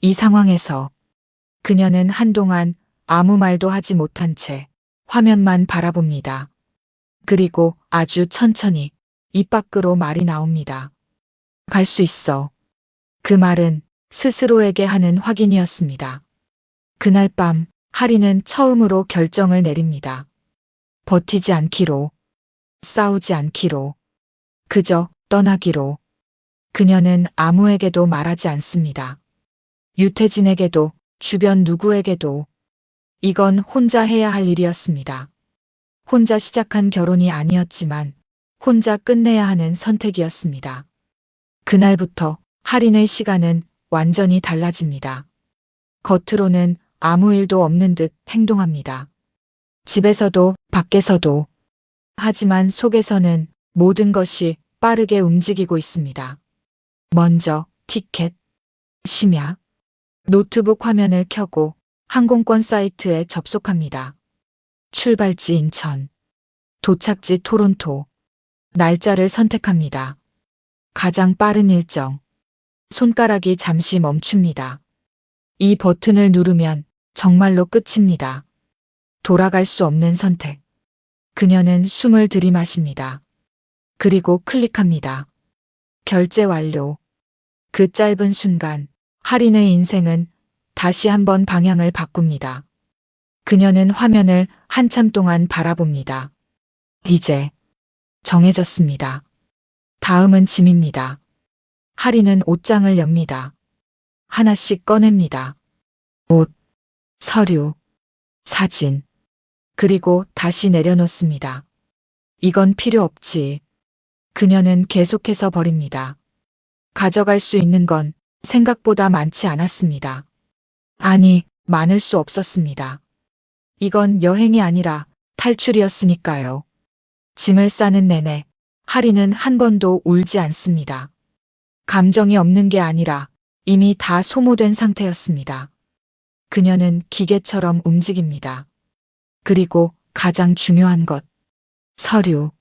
이 상황에서 그녀는 한동안 아무 말도 하지 못한 채 화면만 바라봅니다. 그리고 아주 천천히 입 밖으로 말이 나옵니다. 갈 수 있어. 그 말은 스스로에게 하는 확인이었습니다. 그날 밤 하리는 처음으로 결정을 내립니다. 버티지 않기로, 싸우지 않기로, 그저 떠나기로. 그녀는 아무에게도 말하지 않습니다. 유태진에게도, 주변 누구에게도. 이건 혼자 해야 할 일이었습니다. 혼자 시작한 결혼이 아니었지만 혼자 끝내야 하는 선택이었습니다. 그날부터 하린의 시간은 완전히 달라집니다. 겉으로는 아무 일도 없는 듯 행동합니다. 집에서도 밖에서도. 하지만 속에서는 모든 것이 빠르게 움직이고 있습니다. 먼저 티켓, 심야, 노트북 화면을 켜고 항공권 사이트에 접속합니다. 출발지 인천, 도착지 토론토, 날짜를 선택합니다. 가장 빠른 일정. 손가락이 잠시 멈춥니다. 이 버튼을 누르면 정말로 끝입니다. 돌아갈 수 없는 선택. 그녀는 숨을 들이마십니다. 그리고 클릭합니다. 결제 완료. 그 짧은 순간 하린의 인생은 다시 한번 방향을 바꿉니다. 그녀는 화면을 한참 동안 바라봅니다. 이제 정해졌습니다. 다음은 짐입니다. 하린은 옷장을 엽니다. 하나씩 꺼냅니다. 옷, 서류, 사진, 그리고 다시 내려놓습니다. 이건 필요 없지. 그녀는 계속해서 버립니다. 가져갈 수 있는 건 생각보다 많지 않았습니다. 아니, 많을 수 없었습니다. 이건 여행이 아니라 탈출이었으니까요. 짐을 싸는 내내 하리는 한 번도 울지 않습니다. 감정이 없는 게 아니라 이미 다 소모된 상태였습니다. 그녀는 기계처럼 움직입니다. 그리고 가장 중요한 것, 서류,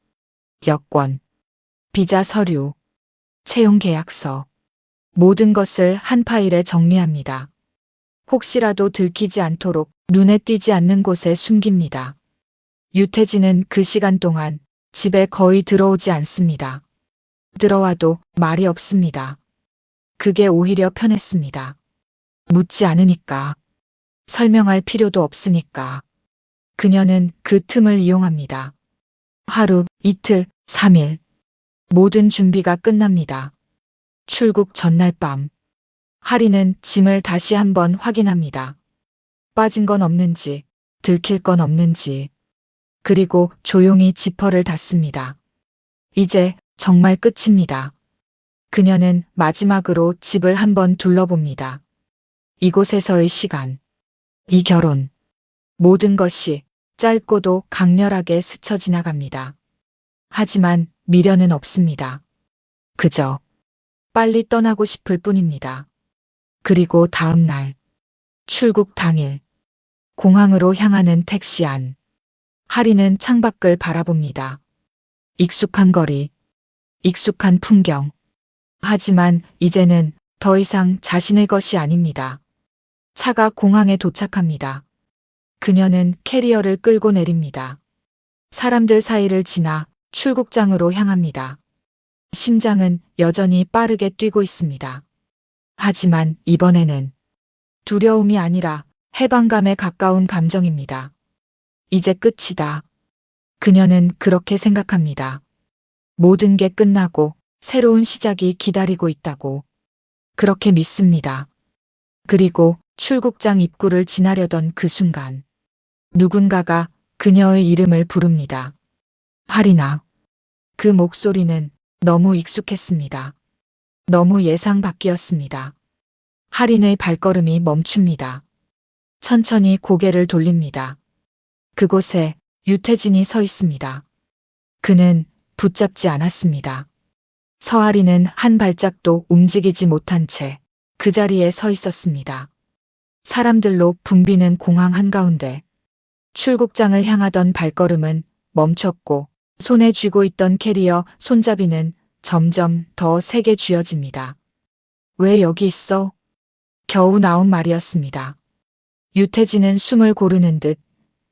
여권, 비자 서류, 채용 계약서, 모든 것을 한 파일에 정리합니다. 혹시라도 들키지 않도록 눈에 띄지 않는 곳에 숨깁니다. 유태진은 그 시간 동안 집에 거의 들어오지 않습니다. 들어와도 말이 없습니다. 그게 오히려 편했습니다. 묻지 않으니까. 설명할 필요도 없으니까. 그녀는 그 틈을 이용합니다. 하루, 이틀, 3일. 모든 준비가 끝납니다. 출국 전날 밤. 하리는 짐을 다시 한번 확인합니다. 빠진 건 없는지, 들킬 건 없는지. 그리고 조용히 지퍼를 닫습니다. 이제 정말 끝입니다. 그녀는 마지막으로 집을 한번 둘러봅니다. 이곳에서의 시간, 이 결혼, 모든 것이 짧고도 강렬하게 스쳐 지나갑니다. 하지만 미련은 없습니다. 그저 빨리 떠나고 싶을 뿐입니다. 그리고 다음 날, 출국 당일, 공항으로 향하는 택시 안. 하리는 창밖을 바라봅니다. 익숙한 거리, 익숙한 풍경. 하지만 이제는 더 이상 자신의 것이 아닙니다. 차가 공항에 도착합니다. 그녀는 캐리어를 끌고 내립니다. 사람들 사이를 지나 출국장으로 향합니다. 심장은 여전히 빠르게 뛰고 있습니다. 하지만 이번에는 두려움이 아니라 해방감에 가까운 감정입니다. 이제 끝이다. 그녀는 그렇게 생각합니다. 모든 게 끝나고 새로운 시작이 기다리고 있다고. 그렇게 믿습니다. 그리고 출국장 입구를 지나려던 그 순간 누군가가 그녀의 이름을 부릅니다. 하리나. 그 목소리는 너무 익숙했습니다. 너무 예상 밖이었습니다. 하린의 발걸음이 멈춥니다. 천천히 고개를 돌립니다. 그곳에 유태진이 서 있습니다. 그는 붙잡지 않았습니다. 서아리는 한 발짝도 움직이지 못한 채 그 자리에 서 있었습니다. 사람들로 붐비는 공항 한가운데 출국장을 향하던 발걸음은 멈췄고 손에 쥐고 있던 캐리어 손잡이는 점점 더 세게 쥐어집니다. 왜 여기 있어? 겨우 나온 말이었습니다. 유태진은 숨을 고르는 듯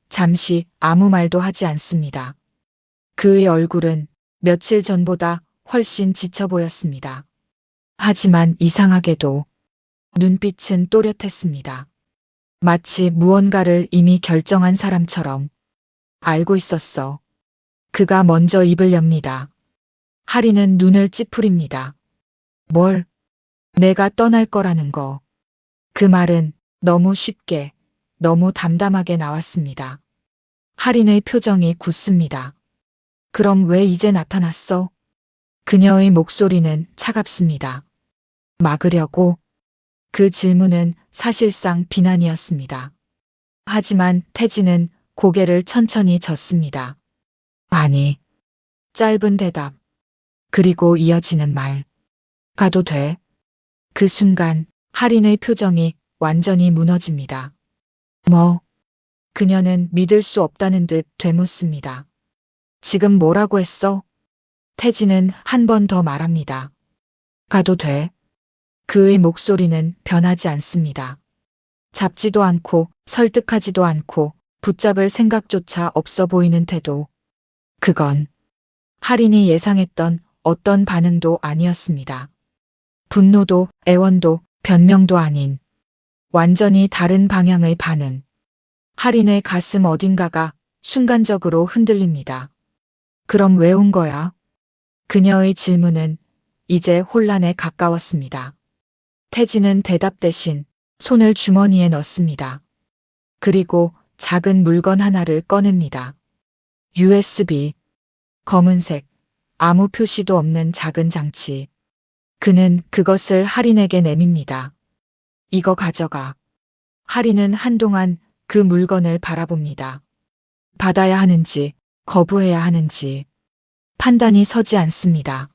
잠시 아무 말도 하지 않습니다. 그의 얼굴은 며칠 전보다 훨씬 지쳐 보였습니다. 하지만 이상하게도 눈빛은 또렷했습니다. 마치 무언가를 이미 결정한 사람처럼. 알고 있었어. 그가 먼저 입을 엽니다. 하리는 눈을 찌푸립니다. 뭘? 내가 떠날 거라는 거. 그 말은 너무 쉽게, 너무 담담하게 나왔습니다. 하린의 표정이 굳습니다. 그럼 왜 이제 나타났어? 그녀의 목소리는 차갑습니다. 막으려고? 그 질문은 사실상 비난이었습니다. 하지만 태진은 고개를 천천히 젓습니다. 아니. 짧은 대답. 그리고 이어지는 말. 가도 돼? 그 순간 하린의 표정이 완전히 무너집니다. 뭐? 그녀는 믿을 수 없다는 듯 되묻습니다. 지금 뭐라고 했어? 태진은 한 번 더 말합니다. 가도 돼? 그의 목소리는 변하지 않습니다. 잡지도 않고 설득하지도 않고 붙잡을 생각조차 없어 보이는 태도. 그건 하린이 예상했던 어떤 반응도 아니었습니다. 분노도 애원도 변명도 아닌 완전히 다른 방향의 반응. 하린의 가슴 어딘가가 순간적으로 흔들립니다. 그럼 왜 온 거야? 그녀의 질문은 이제 혼란에 가까웠습니다. 태진은 대답 대신 손을 주머니에 넣습니다. 그리고 작은 물건 하나를 꺼냅니다. USB. 검은색, 아무 표시도 없는 작은 장치. 그는 그것을 하린에게 내밉니다. 이거 가져가. 하린은 한동안 그 물건을 바라봅니다. 받아야 하는지, 거부해야 하는지. 판단이 서지 않습니다.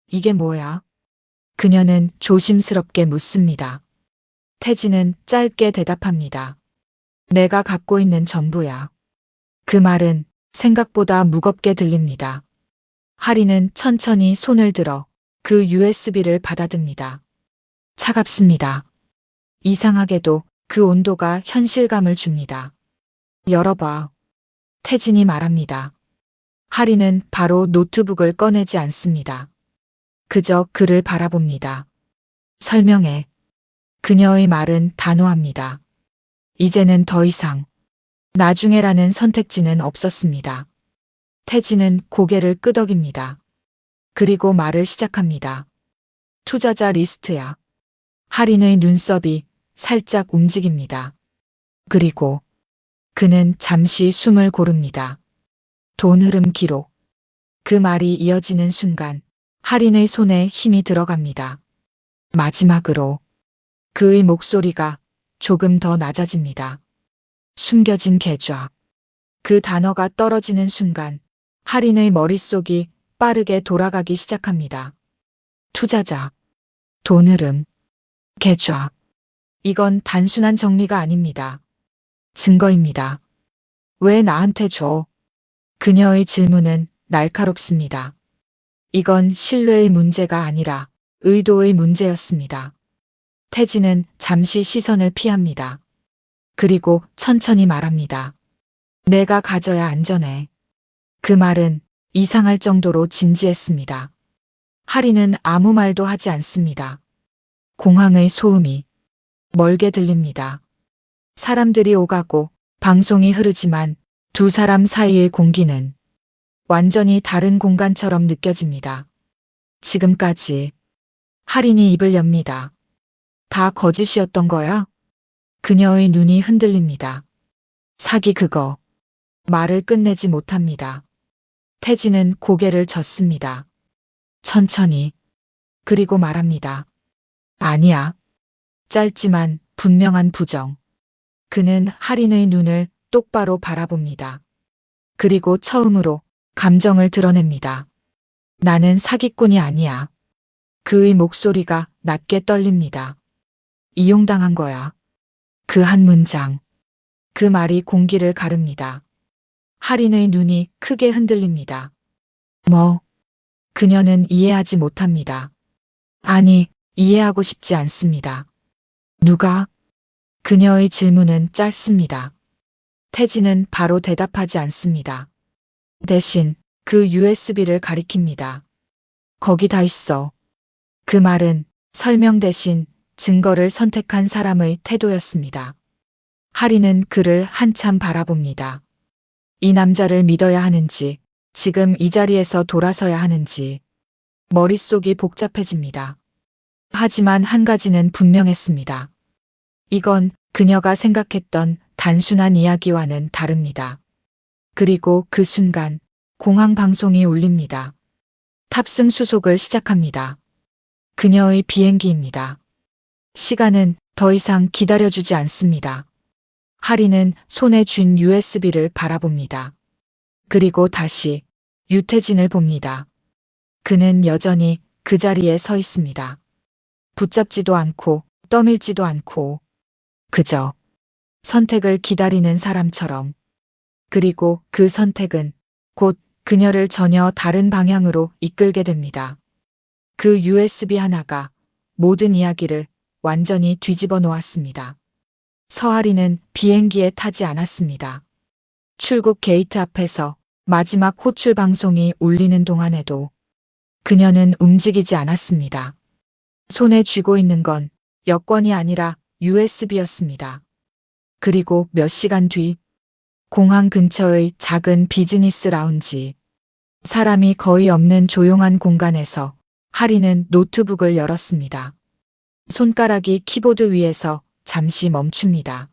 이게 뭐야? 그녀는 조심스럽게 묻습니다. 태진은 짧게 대답합니다. 내가 갖고 있는 전부야. 그 말은 생각보다 무겁게 들립니다. 하리는 천천히 손을 들어 그 USB를 받아듭니다. 차갑습니다. 이상하게도 그 온도가 현실감을 줍니다. 열어봐. 태진이 말합니다. 하리는 바로 노트북을 꺼내지 않습니다. 그저 그를 바라봅니다. 설명해. 그녀의 말은 단호합니다. 이제는 더 이상 나중에라는 선택지는 없었습니다. 태진은 고개를 끄덕입니다. 그리고 말을 시작합니다. 투자자 리스트야. 하린의 눈썹이 살짝 움직입니다. 그리고 그는 잠시 숨을 고릅니다. 돈 흐름 기록. 그 말이 이어지는 순간 하린의 손에 힘이 들어갑니다. 마지막으로 그의 목소리가 조금 더 낮아집니다. 숨겨진 계좌. 그 단어가 떨어지는 순간 하린의 머릿속이 빠르게 돌아가기 시작합니다. 투자자, 돈 흐름, 계좌. 이건 단순한 정리가 아닙니다. 증거입니다. 왜 나한테 줘? 그녀의 질문은 날카롭습니다. 이건 신뢰의 문제가 아니라 의도의 문제였습니다. 태진은 잠시 시선을 피합니다. 그리고 천천히 말합니다. 내가 가져야 안전해. 그 말은 이상할 정도로 진지했습니다. 하리는 아무 말도 하지 않습니다. 공항의 소음이 멀게 들립니다. 사람들이 오가고 방송이 흐르지만 두 사람 사이의 공기는 완전히 다른 공간처럼 느껴집니다. 지금까지 하린이 입을 엽니다. 다 거짓이었던 거야? 그녀의 눈이 흔들립니다. 사기 그거. 말을 끝내지 못합니다. 태진은 고개를 젓습니다. 천천히. 그리고 말합니다. 아니야. 짧지만 분명한 부정. 그는 하린의 눈을 똑바로 바라봅니다. 그리고 처음으로 감정을 드러냅니다. 나는 사기꾼이 아니야. 그의 목소리가 낮게 떨립니다. 이용당한 거야. 그 한 문장. 그 말이 공기를 가릅니다. 하린의 눈이 크게 흔들립니다. 뭐? 그녀는 이해하지 못합니다. 아니, 이해하고 싶지 않습니다. 누가? 그녀의 질문은 짧습니다. 태진은 바로 대답하지 않습니다. 대신 그 USB를 가리킵니다. 거기 다 있어. 그 말은 설명 대신 증거를 선택한 사람의 태도였습니다. 하리는 그를 한참 바라봅니다. 이 남자를 믿어야 하는지, 지금 이 자리에서 돌아서야 하는지, 머릿속이 복잡해집니다. 하지만 한 가지는 분명했습니다. 이건 그녀가 생각했던 단순한 이야기와는 다릅니다. 그리고 그 순간 공항 방송이 울립니다. 탑승 수속을 시작합니다. 그녀의 비행기입니다. 시간은 더 이상 기다려주지 않습니다. 하리는 손에 쥔 USB를 바라봅니다. 그리고 다시 유태진을 봅니다. 그는 여전히 그 자리에 서 있습니다. 붙잡지도 않고 떠밀지도 않고 그저 선택을 기다리는 사람처럼. 그리고 그 선택은 곧 그녀를 전혀 다른 방향으로 이끌게 됩니다. 그 USB 하나가 모든 이야기를 완전히 뒤집어 놓았습니다. 서하리는 비행기에 타지 않았습니다. 출국 게이트 앞에서 마지막 호출 방송이 울리는 동안에도 그녀는 움직이지 않았습니다. 손에 쥐고 있는 건 여권이 아니라 USB였습니다. 그리고 몇 시간 뒤 공항 근처의 작은 비즈니스 라운지. 사람이 거의 없는 조용한 공간에서 하리는 노트북을 열었습니다. 손가락이 키보드 위에서 잠시 멈춥니다.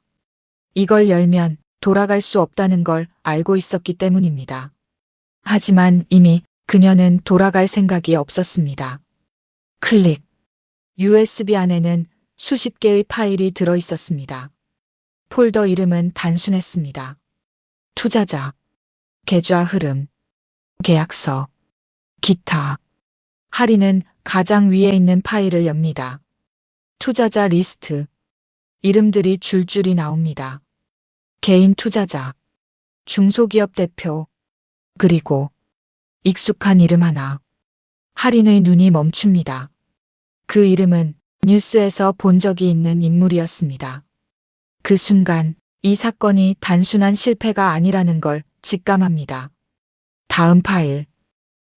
이걸 열면 돌아갈 수 없다는 걸 알고 있었기 때문입니다. 하지만 이미 그녀는 돌아갈 생각이 없었습니다. 클릭. USB 안에는 수십 개의 파일이 들어 있었습니다. 폴더 이름은 단순했습니다. 투자자, 계좌 흐름, 계약서, 기타. 하리는 가장 위에 있는 파일을 엽니다. 투자자 리스트. 이름들이 줄줄이 나옵니다. 개인 투자자, 중소기업 대표, 그리고 익숙한 이름 하나. 하린의 눈이 멈춥니다. 그 이름은 뉴스에서 본 적이 있는 인물이었습니다. 그 순간 이 사건이 단순한 실패가 아니라는 걸 직감합니다. 다음 파일.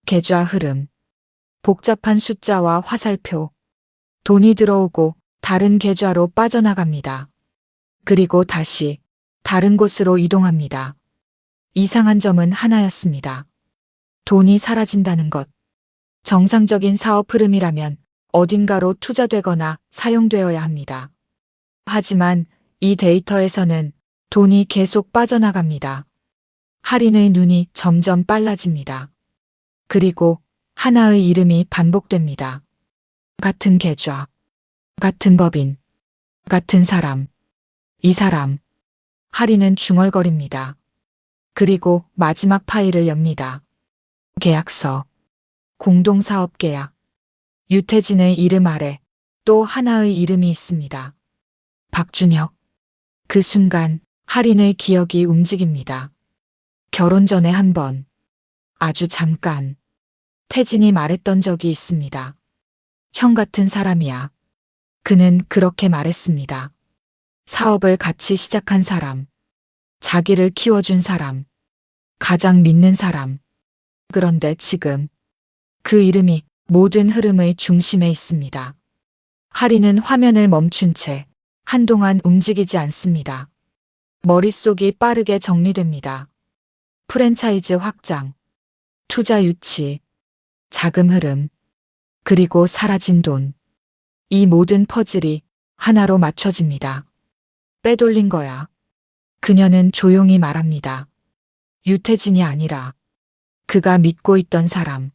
계좌 흐름. 복잡한 숫자와 화살표. 돈이 들어오고 다른 계좌로 빠져나갑니다. 그리고 다시 다른 곳으로 이동합니다. 이상한 점은 하나였습니다. 돈이 사라진다는 것. 정상적인 사업 흐름이라면 어딘가로 투자되거나 사용되어야 합니다. 하지만 이 데이터에서는 돈이 계속 빠져나갑니다. 하린의 눈이 점점 빨라집니다. 그리고 하나의 이름이 반복됩니다. 같은 계좌, 같은 법인, 같은 사람. 이 사람. 하린은 중얼거립니다. 그리고 마지막 파일을 엽니다. 계약서, 공동사업 계약. 유태진의 이름 아래 또 하나의 이름이 있습니다. 박준혁. 그 순간 하린의 기억이 움직입니다. 결혼 전에 한 번, 아주 잠깐, 태진이 말했던 적이 있습니다. 형 같은 사람이야. 그는 그렇게 말했습니다. 사업을 같이 시작한 사람, 자기를 키워준 사람, 가장 믿는 사람. 그런데 지금 그 이름이 모든 흐름의 중심에 있습니다. 하리는 화면을 멈춘 채 한동안 움직이지 않습니다. 머릿속이 빠르게 정리됩니다. 프랜차이즈 확장, 투자 유치, 자금 흐름, 그리고 사라진 돈. 이 모든 퍼즐이 하나로 맞춰집니다. 빼돌린 거야. 그녀는 조용히 말합니다. 유태진이 아니라 그가 믿고 있던 사람,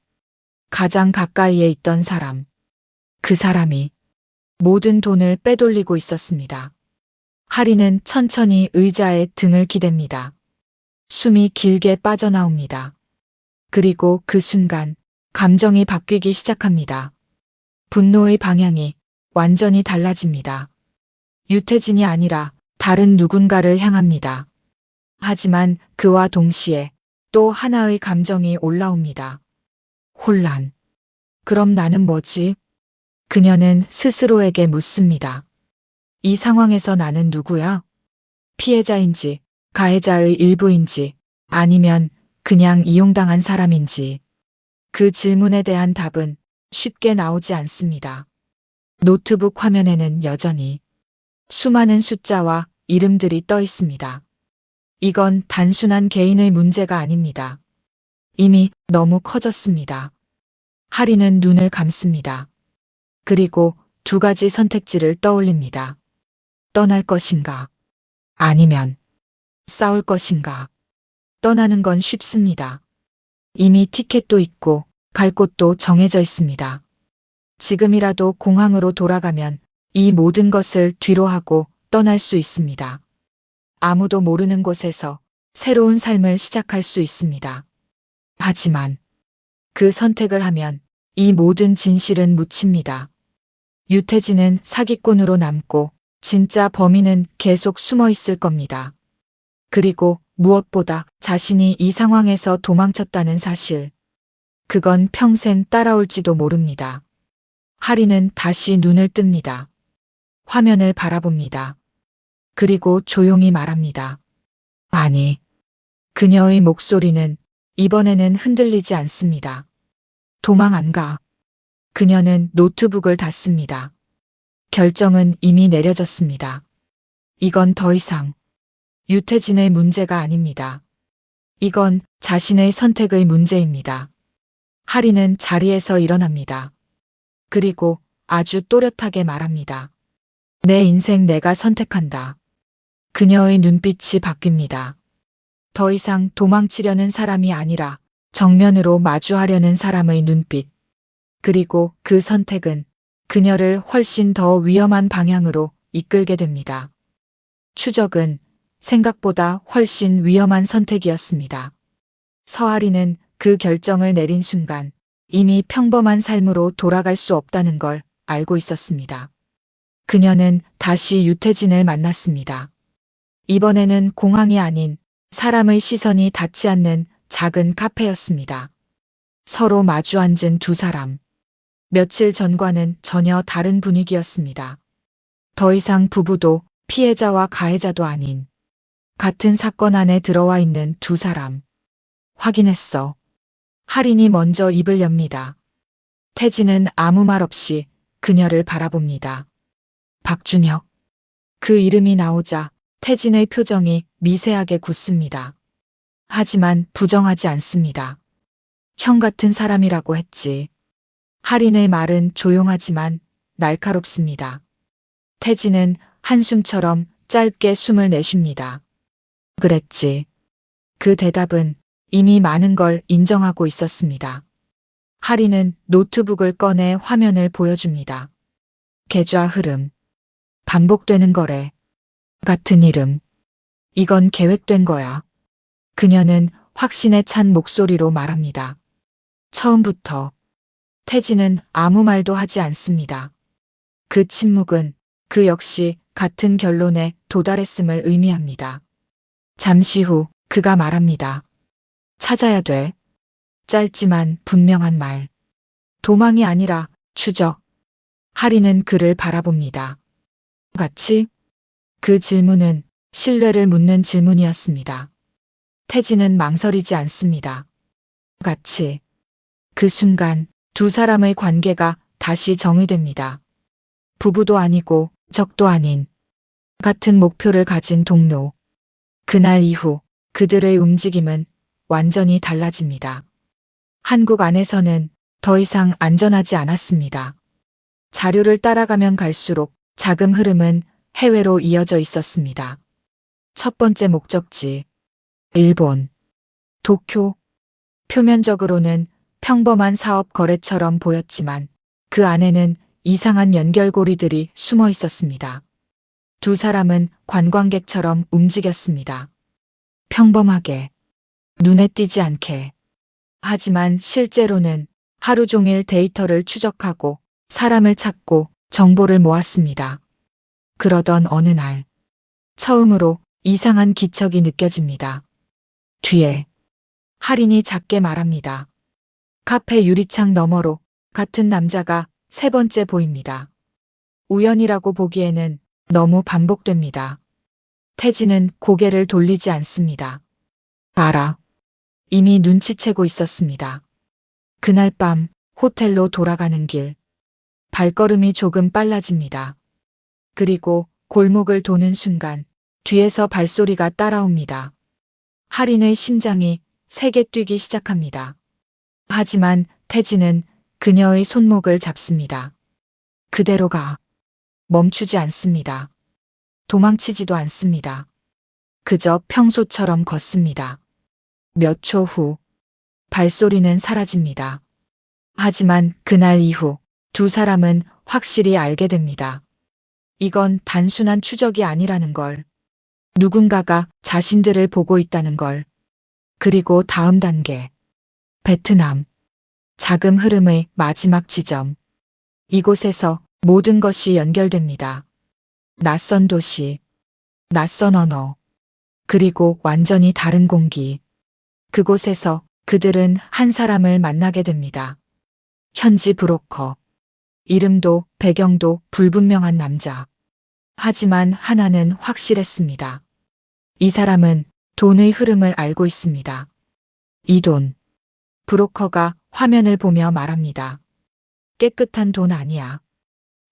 가장 가까이에 있던 사람, 그 사람이 모든 돈을 빼돌리고 있었습니다. 하리는 천천히 의자에 등을 기댑니다. 숨이 길게 빠져나옵니다. 그리고 그 순간 감정이 바뀌기 시작합니다. 분노의 방향이 완전히 달라집니다. 유태진이 아니라 다른 누군가를 향합니다. 하지만 그와 동시에 또 하나의 감정이 올라옵니다. 혼란. 그럼 나는 뭐지? 그녀는 스스로에게 묻습니다. 이 상황에서 나는 누구야? 피해자인지, 가해자의 일부인지, 아니면 그냥 이용당한 사람인지. 그 질문에 대한 답은 쉽게 나오지 않습니다. 노트북 화면에는 여전히 수많은 숫자와 이름들이 떠 있습니다. 이건 단순한 개인의 문제가 아닙니다. 이미 너무 커졌습니다. 하리는 눈을 감습니다. 그리고 두 가지 선택지를 떠올립니다. 떠날 것인가? 아니면 싸울 것인가? 떠나는 건 쉽습니다. 이미 티켓도 있고 갈 곳도 정해져 있습니다. 지금이라도 공항으로 돌아가면 이 모든 것을 뒤로하고 떠날 수 있습니다. 아무도 모르는 곳에서 새로운 삶을 시작할 수 있습니다. 하지만 그 선택을 하면 이 모든 진실은 묻힙니다. 유태진은 사기꾼으로 남고 진짜 범인은 계속 숨어 있을 겁니다. 그리고 무엇보다 자신이 이 상황에서 도망쳤다는 사실. 그건 평생 따라올지도 모릅니다. 하리는 다시 눈을 뜹니다. 화면을 바라봅니다. 그리고 조용히 말합니다. 아니, 그녀의 목소리는 이번에는 흔들리지 않습니다. 도망 안 가. 그녀는 노트북을 닫습니다. 결정은 이미 내려졌습니다. 이건 더 이상 유태진의 문제가 아닙니다. 이건 자신의 선택의 문제입니다. 하리는 자리에서 일어납니다. 그리고 아주 또렷하게 말합니다. 내 인생 내가 선택한다. 그녀의 눈빛이 바뀝니다. 더 이상 도망치려는 사람이 아니라 정면으로 마주하려는 사람의 눈빛. 그리고 그 선택은 그녀를 훨씬 더 위험한 방향으로 이끌게 됩니다. 추적은 생각보다 훨씬 위험한 선택이었습니다. 서아리는 그 결정을 내린 순간 이미 평범한 삶으로 돌아갈 수 없다는 걸 알고 있었습니다. 그녀는 다시 유태진을 만났습니다. 이번에는 공항이 아닌 사람의 시선이 닿지 않는 작은 카페였습니다. 서로 마주 앉은 두 사람. 며칠 전과는 전혀 다른 분위기였습니다. 더 이상 부부도 피해자와 가해자도 아닌 같은 사건 안에 들어와 있는 두 사람. 확인했어. 하린이 먼저 입을 엽니다. 태진은 아무 말 없이 그녀를 바라봅니다. 박준혁. 그 이름이 나오자 태진의 표정이 미세하게 굳습니다. 하지만 부정하지 않습니다. 형 같은 사람이라고 했지. 하린의 말은 조용하지만 날카롭습니다. 태진은 한숨처럼 짧게 숨을 내쉽니다. 그랬지. 그 대답은 이미 많은 걸 인정하고 있었습니다. 하린은 노트북을 꺼내 화면을 보여줍니다. 계좌 흐름. 반복되는 거래. 같은 이름. 이건 계획된 거야. 그녀는 확신에 찬 목소리로 말합니다. 처음부터. 태진은 아무 말도 하지 않습니다. 그 침묵은 그 역시 같은 결론에 도달했음을 의미합니다. 잠시 후 그가 말합니다. 찾아야 돼. 짧지만 분명한 말. 도망이 아니라 추적. 하리는 그를 바라봅니다. 같이? 그 질문은 신뢰를 묻는 질문이었습니다. 태진은 망설이지 않습니다. 같이. 그 순간 두 사람의 관계가 다시 정의됩니다. 부부도 아니고 적도 아닌 같은 목표를 가진 동료. 그날 이후 그들의 움직임은 완전히 달라집니다. 한국 안에서는 더 이상 안전하지 않았습니다. 자료를 따라가면 갈수록 자금 흐름은 해외로 이어져 있었습니다. 첫 번째 목적지, 일본, 도쿄. 표면적으로는 평범한 사업 거래처럼 보였지만 그 안에는 이상한 연결고리들이 숨어 있었습니다. 두 사람은 관광객처럼 움직였습니다. 평범하게, 눈에 띄지 않게. 하지만 실제로는 하루 종일 데이터를 추적하고 사람을 찾고 정보를 모았습니다. 그러던 어느 날, 처음으로 이상한 기척이 느껴집니다. 뒤에, 할인이 작게 말합니다. 카페 유리창 너머로 같은 남자가 세 번째 보입니다. 우연이라고 보기에는 너무 반복됩니다. 태진은 고개를 돌리지 않습니다. 알아. 이미 눈치채고 있었습니다. 그날 밤 호텔로 돌아가는 길. 발걸음이 조금 빨라집니다. 그리고 골목을 도는 순간 뒤에서 발소리가 따라옵니다. 할인의 심장이 세게 뛰기 시작합니다. 하지만 태진은 그녀의 손목을 잡습니다. 그대로 가. 멈추지 않습니다. 도망치지도 않습니다. 그저 평소처럼 걷습니다. 몇 초 후, 발소리는 사라집니다. 하지만 그날 이후 두 사람은 확실히 알게 됩니다. 이건 단순한 추적이 아니라는 걸. 누군가가 자신들을 보고 있다는 걸. 그리고 다음 단계. 베트남. 자금 흐름의 마지막 지점. 이곳에서 모든 것이 연결됩니다. 낯선 도시, 낯선 언어, 그리고 완전히 다른 공기. 그곳에서 그들은 한 사람을 만나게 됩니다. 현지 브로커. 이름도 배경도 불분명한 남자. 하지만 하나는 확실했습니다. 이 사람은 돈의 흐름을 알고 있습니다. 이 돈. 브로커가 화면을 보며 말합니다. 깨끗한 돈 아니야.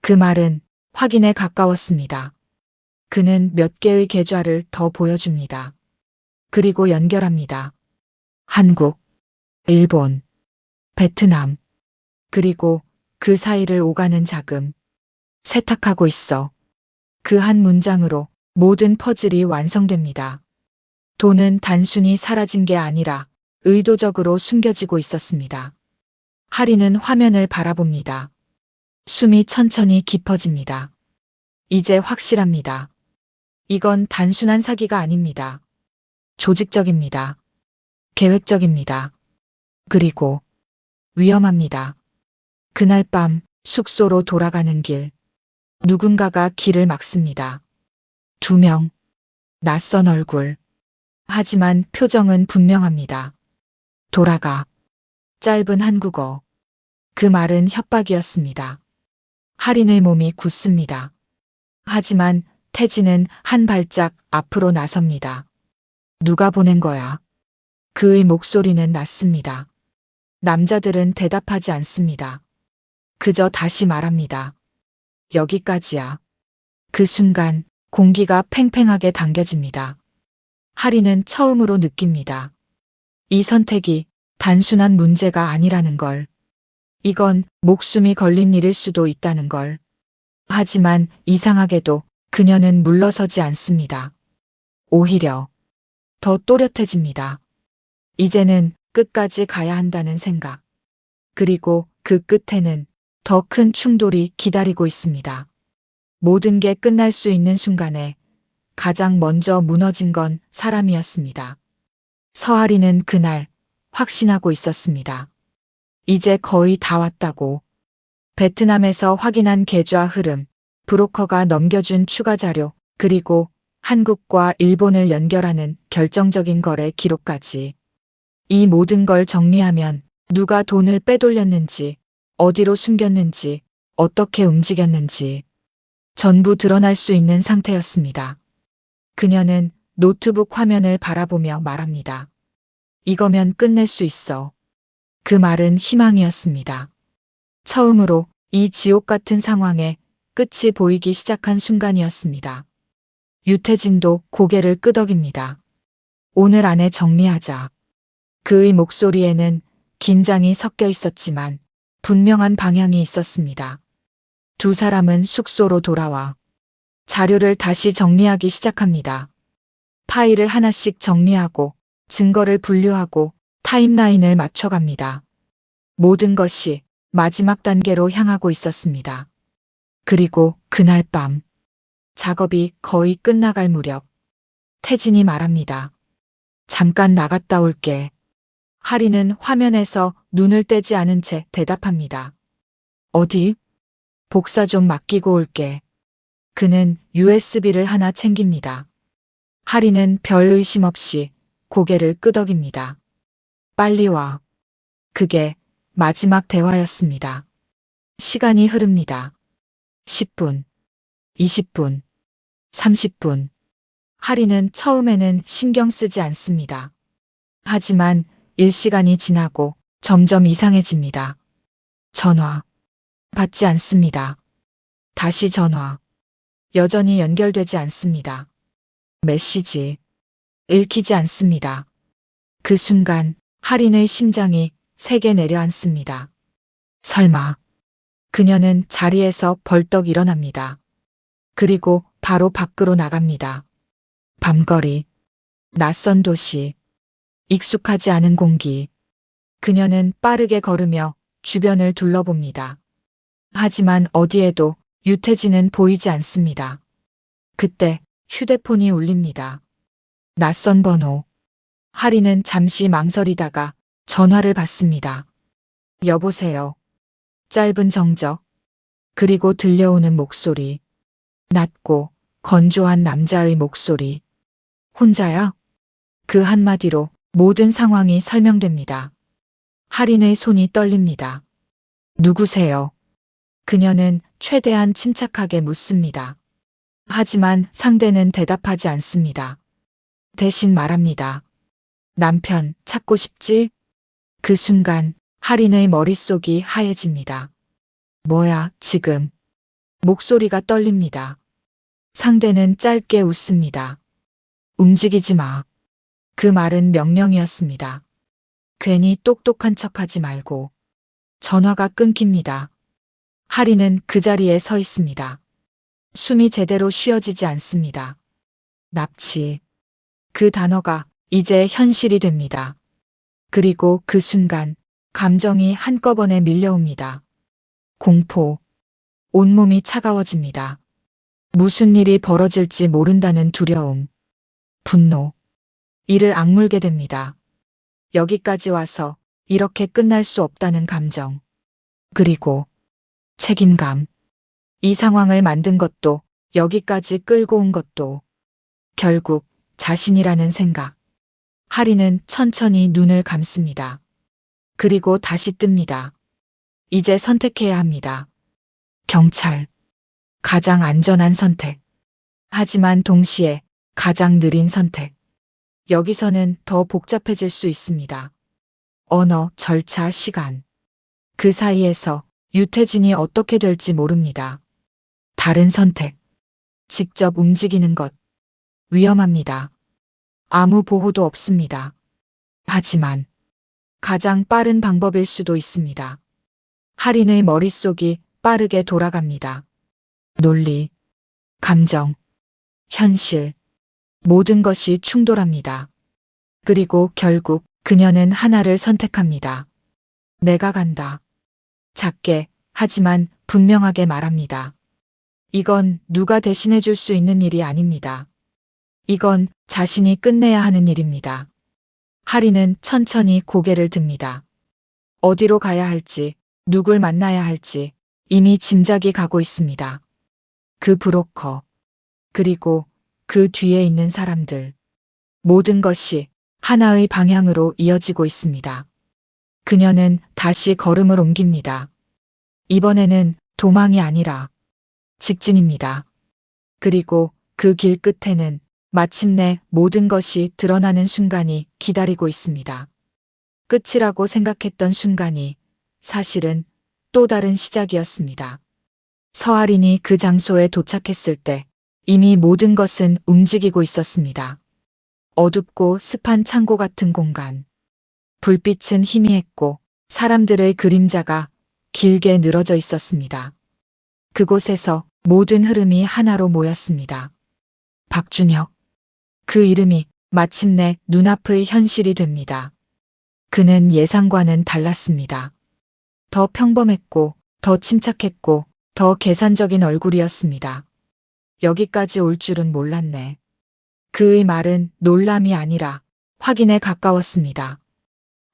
그 말은 확인에 가까웠습니다. 그는 몇 개의 계좌를 더 보여줍니다. 그리고 연결합니다. 한국, 일본, 베트남, 그리고 그 사이를 오가는 자금. 세탁하고 있어. 그 한 문장으로 모든 퍼즐이 완성됩니다. 돈은 단순히 사라진 게 아니라 의도적으로 숨겨지고 있었습니다. 할인은 화면을 바라봅니다. 숨이 천천히 깊어집니다. 이제 확실합니다. 이건 단순한 사기가 아닙니다. 조직적입니다. 계획적입니다. 그리고 위험합니다. 그날 밤 숙소로 돌아가는 길. 누군가가 길을 막습니다. 두 명. 낯선 얼굴. 하지만 표정은 분명합니다. 돌아가. 짧은 한국어. 그 말은 협박이었습니다. 할인의 몸이 굳습니다. 하지만 태진은 한 발짝 앞으로 나섭니다. 누가 보낸 거야? 그의 목소리는 낮습니다. 남자들은 대답하지 않습니다. 그저 다시 말합니다. 여기까지야. 그 순간 공기가 팽팽하게 당겨집니다. 할인은 처음으로 느낍니다. 이 선택이 단순한 문제가 아니라는 걸. 이건 목숨이 걸린 일일 수도 있다는 걸. 하지만 이상하게도 그녀는 물러서지 않습니다. 오히려 더 또렷해집니다. 이제는 끝까지 가야 한다는 생각. 그리고 그 끝에는 더 큰 충돌이 기다리고 있습니다. 모든 게 끝날 수 있는 순간에 가장 먼저 무너진 건 사람이었습니다. 서아리는 그날 확신하고 있었습니다. 이제 거의 다 왔다고. 베트남에서 확인한 계좌 흐름, 브로커가 넘겨준 추가 자료, 그리고 한국과 일본을 연결하는 결정적인 거래 기록까지. 이 모든 걸 정리하면 누가 돈을 빼돌렸는지, 어디로 숨겼는지, 어떻게 움직였는지 전부 드러날 수 있는 상태였습니다. 그녀는 노트북 화면을 바라보며 말합니다. 이거면 끝낼 수 있어. 그 말은 희망이었습니다. 처음으로 이 지옥 같은 상황에 끝이 보이기 시작한 순간이었습니다. 유태진도 고개를 끄덕입니다. 오늘 안에 정리하자. 그의 목소리에는 긴장이 섞여 있었지만 분명한 방향이 있었습니다. 두 사람은 숙소로 돌아와 자료를 다시 정리하기 시작합니다. 파일을 하나씩 정리하고 증거를 분류하고 타임라인을 맞춰갑니다. 모든 것이 마지막 단계로 향하고 있었습니다. 그리고 그날 밤, 작업이 거의 끝나갈 무렵, 태진이 말합니다. 잠깐 나갔다 올게. 하리는 화면에서 눈을 떼지 않은 채 대답합니다. 어디? 복사 좀 맡기고 올게. 그는 USB를 하나 챙깁니다. 하리는 별 의심 없이 고개를 끄덕입니다. 빨리 와. 그게 마지막 대화였습니다. 시간이 흐릅니다. 10분, 20분, 30분. 하리는 처음에는 신경 쓰지 않습니다. 하지만 1시간이 지나고 점점 이상해집니다. 전화. 받지 않습니다. 다시 전화. 여전히 연결되지 않습니다. 메시지. 읽히지 않습니다. 그 순간 하린의 심장이 세게 내려앉습니다. 설마. 그녀는 자리에서 벌떡 일어납니다. 그리고 바로 밖으로 나갑니다. 밤거리. 낯선 도시. 익숙하지 않은 공기. 그녀는 빠르게 걸으며 주변을 둘러봅니다. 하지만 어디에도 유태진은 보이지 않습니다. 그때 휴대폰이 울립니다. 낯선 번호. 하리는 잠시 망설이다가 전화를 받습니다. 여보세요. 짧은 정적. 그리고 들려오는 목소리. 낮고 건조한 남자의 목소리. 혼자야? 그 한마디로 모든 상황이 설명됩니다. 하린의 손이 떨립니다. 누구세요? 그녀는 최대한 침착하게 묻습니다. 하지만 상대는 대답하지 않습니다. 대신 말합니다. 남편 찾고 싶지? 그 순간 하린의 머릿속이 하얘집니다. 뭐야, 지금? 목소리가 떨립니다. 상대는 짧게 웃습니다. 움직이지 마. 그 말은 명령이었습니다. 괜히 똑똑한 척하지 말고. 전화가 끊깁니다. 하리는 그 자리에 서 있습니다. 숨이 제대로 쉬어지지 않습니다. 납치. 그 단어가 이제 현실이 됩니다. 그리고 그 순간 감정이 한꺼번에 밀려옵니다. 공포. 온몸이 차가워집니다. 무슨 일이 벌어질지 모른다는 두려움. 분노. 이를 악물게 됩니다. 여기까지 와서 이렇게 끝날 수 없다는 감정. 그리고 책임감. 이 상황을 만든 것도 여기까지 끌고 온 것도 결국 자신이라는 생각. 하리는 천천히 눈을 감습니다. 그리고 다시 뜹니다. 이제 선택해야 합니다. 경찰. 가장 안전한 선택. 하지만 동시에 가장 느린 선택. 여기서는 더 복잡해질 수 있습니다. 언어, 절차, 시간. 그 사이에서 유태진이 어떻게 될지 모릅니다. 다른 선택. 직접 움직이는 것. 위험합니다. 아무 보호도 없습니다. 하지만 가장 빠른 방법일 수도 있습니다. 하린의 머릿속이 빠르게 돌아갑니다. 논리, 감정, 현실. 모든 것이 충돌합니다. 그리고 결국 그녀는 하나를 선택합니다. 내가 간다. 작게, 하지만 분명하게 말합니다. 이건 누가 대신해 줄 수 있는 일이 아닙니다. 이건 자신이 끝내야 하는 일입니다. 하리는 천천히 고개를 듭니다. 어디로 가야 할지, 누굴 만나야 할지 이미 짐작이 가고 있습니다. 그 브로커, 그리고 그 뒤에 있는 사람들. 모든 것이 하나의 방향으로 이어지고 있습니다. 그녀는 다시 걸음을 옮깁니다. 이번에는 도망이 아니라 직진입니다. 그리고 그 길 끝에는 마침내 모든 것이 드러나는 순간이 기다리고 있습니다. 끝이라고 생각했던 순간이 사실은 또 다른 시작이었습니다. 서아린이 그 장소에 도착했을 때 이미 모든 것은 움직이고 있었습니다. 어둡고 습한 창고 같은 공간. 불빛은 희미했고 사람들의 그림자가 길게 늘어져 있었습니다. 그곳에서 모든 흐름이 하나로 모였습니다. 박준혁. 그 이름이 마침내 눈앞의 현실이 됩니다. 그는 예상과는 달랐습니다. 더 평범했고, 더 침착했고, 더 계산적인 얼굴이었습니다. 여기까지 올 줄은 몰랐네. 그의 말은 놀람이 아니라 확인에 가까웠습니다.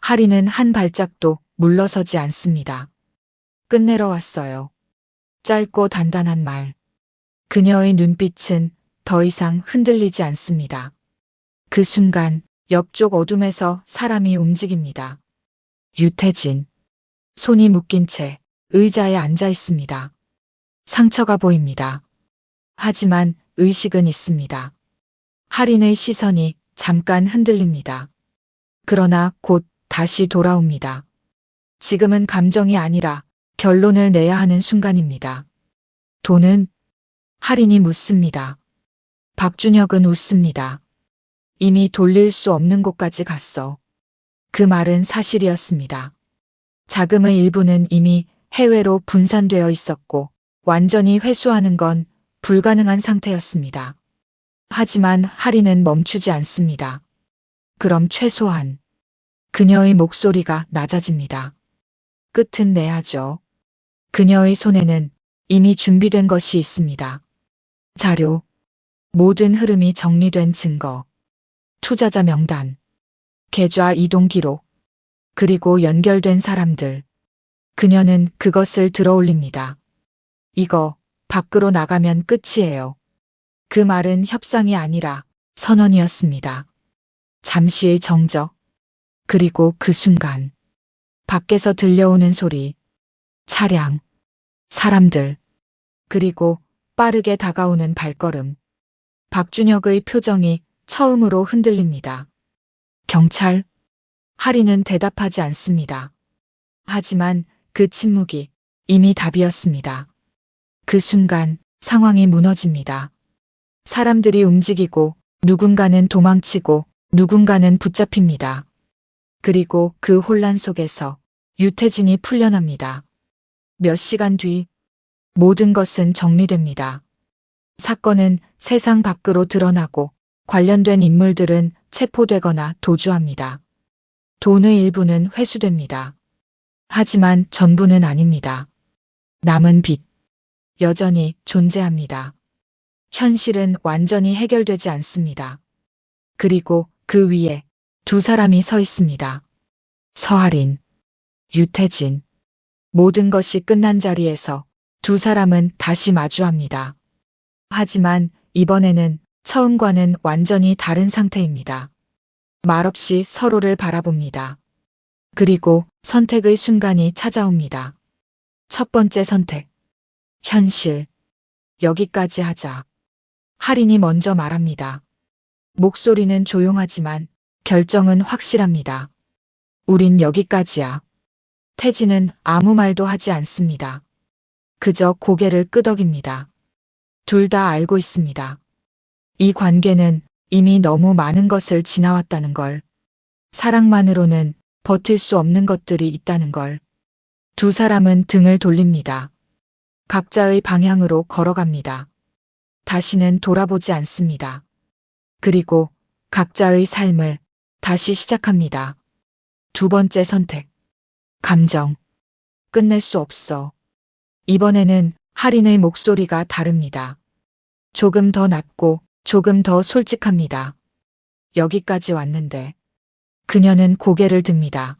하리는 한 발짝도 물러서지 않습니다. 끝내러 왔어요. 짧고 단단한 말. 그녀의 눈빛은 더 이상 흔들리지 않습니다. 그 순간 옆쪽 어둠에서 사람이 움직입니다. 유태진. 손이 묶인 채 의자에 앉아 있습니다. 상처가 보입니다. 하지만 의식은 있습니다. 할인의 시선이 잠깐 흔들립니다. 그러나 곧 다시 돌아옵니다. 지금은 감정이 아니라 결론을 내야 하는 순간입니다. 돈은? 할인이 묻습니다. 박준혁은 웃습니다. 이미 돌릴 수 없는 곳까지 갔어. 그 말은 사실이었습니다. 자금의 일부는 이미 해외로 분산되어 있었고 완전히 회수하는 건 불가능한 상태였습니다. 하지만 할인은 멈추지 않습니다. 그럼 최소한 그녀의 목소리가 낮아집니다. 끝은 내야죠. 그녀의 손에는 이미 준비된 것이 있습니다. 자료, 모든 흐름이 정리된 증거, 투자자 명단, 계좌 이동 기록, 그리고 연결된 사람들. 그녀는 그것을 들어올립니다. 이거 밖으로 나가면 끝이에요. 그 말은 협상이 아니라 선언이었습니다. 잠시의 정적, 그리고 그 순간 밖에서 들려오는 소리, 차량, 사람들, 그리고 빠르게 다가오는 발걸음. 박준혁의 표정이 처음으로 흔들립니다. 경찰? 할인은 대답하지 않습니다. 하지만 그 침묵이 이미 답이었습니다. 그 순간 상황이 무너집니다. 사람들이 움직이고 누군가는 도망치고 누군가는 붙잡힙니다. 그리고 그 혼란 속에서 유태진이 풀려납니다. 몇 시간 뒤 모든 것은 정리됩니다. 사건은 세상 밖으로 드러나고 관련된 인물들은 체포되거나 도주합니다. 돈의 일부는 회수됩니다. 하지만 전부는 아닙니다. 남은 빚, 여전히 존재합니다. 현실은 완전히 해결되지 않습니다. 그리고 그 위에 두 사람이 서 있습니다. 서아린, 유태진. 모든 것이 끝난 자리에서 두 사람은 다시 마주합니다. 하지만 이번에는 처음과는 완전히 다른 상태입니다. 말없이 서로를 바라봅니다. 그리고 선택의 순간이 찾아옵니다. 첫 번째 선택. 현실. 여기까지 하자. 할인이 먼저 말합니다. 목소리는 조용하지만 결정은 확실합니다. 우린 여기까지야. 태진은 아무 말도 하지 않습니다. 그저 고개를 끄덕입니다. 둘 다 알고 있습니다. 이 관계는 이미 너무 많은 것을 지나왔다는 걸. 사랑만으로는 버틸 수 없는 것들이 있다는 걸. 두 사람은 등을 돌립니다. 각자의 방향으로 걸어갑니다. 다시는 돌아보지 않습니다. 그리고 각자의 삶을 다시 시작합니다. 두 번째 선택. 감정. 끝낼 수 없어. 이번에는 할인의 목소리가 다릅니다. 조금 더 낮고 조금 더 솔직합니다. 여기까지 왔는데. 그녀는 고개를 듭니다.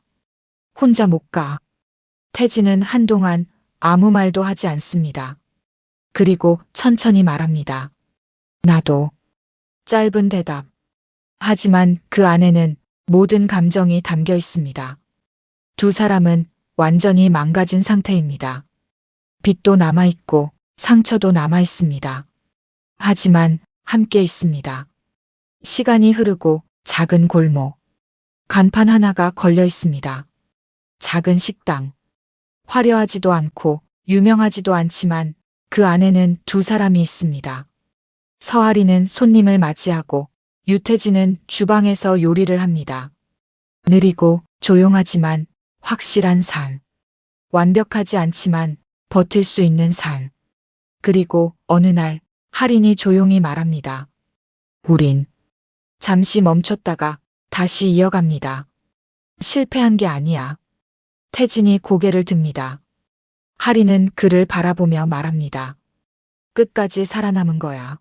혼자 못 가. 태진은 한동안 아무 말도 하지 않습니다. 그리고 천천히 말합니다. 나도. 짧은 대답. 하지만 그 안에는 모든 감정이 담겨 있습니다. 두 사람은 완전히 망가진 상태입니다. 빚도 남아있고 상처도 남아있습니다. 하지만 함께 있습니다. 시간이 흐르고 작은 골목. 간판 하나가 걸려 있습니다. 작은 식당. 화려하지도 않고 유명하지도 않지만 그 안에는 두 사람이 있습니다. 서아리는 손님을 맞이하고 유태진은 주방에서 요리를 합니다. 느리고 조용하지만 확실한 삶. 완벽하지 않지만 버틸 수 있는 삶. 그리고 어느 날 할인이 조용히 말합니다. 우린 잠시 멈췄다가 다시 이어갑니다. 실패한 게 아니야. 태진이 고개를 듭니다. 할인은 그를 바라보며 말합니다. 끝까지 살아남은 거야.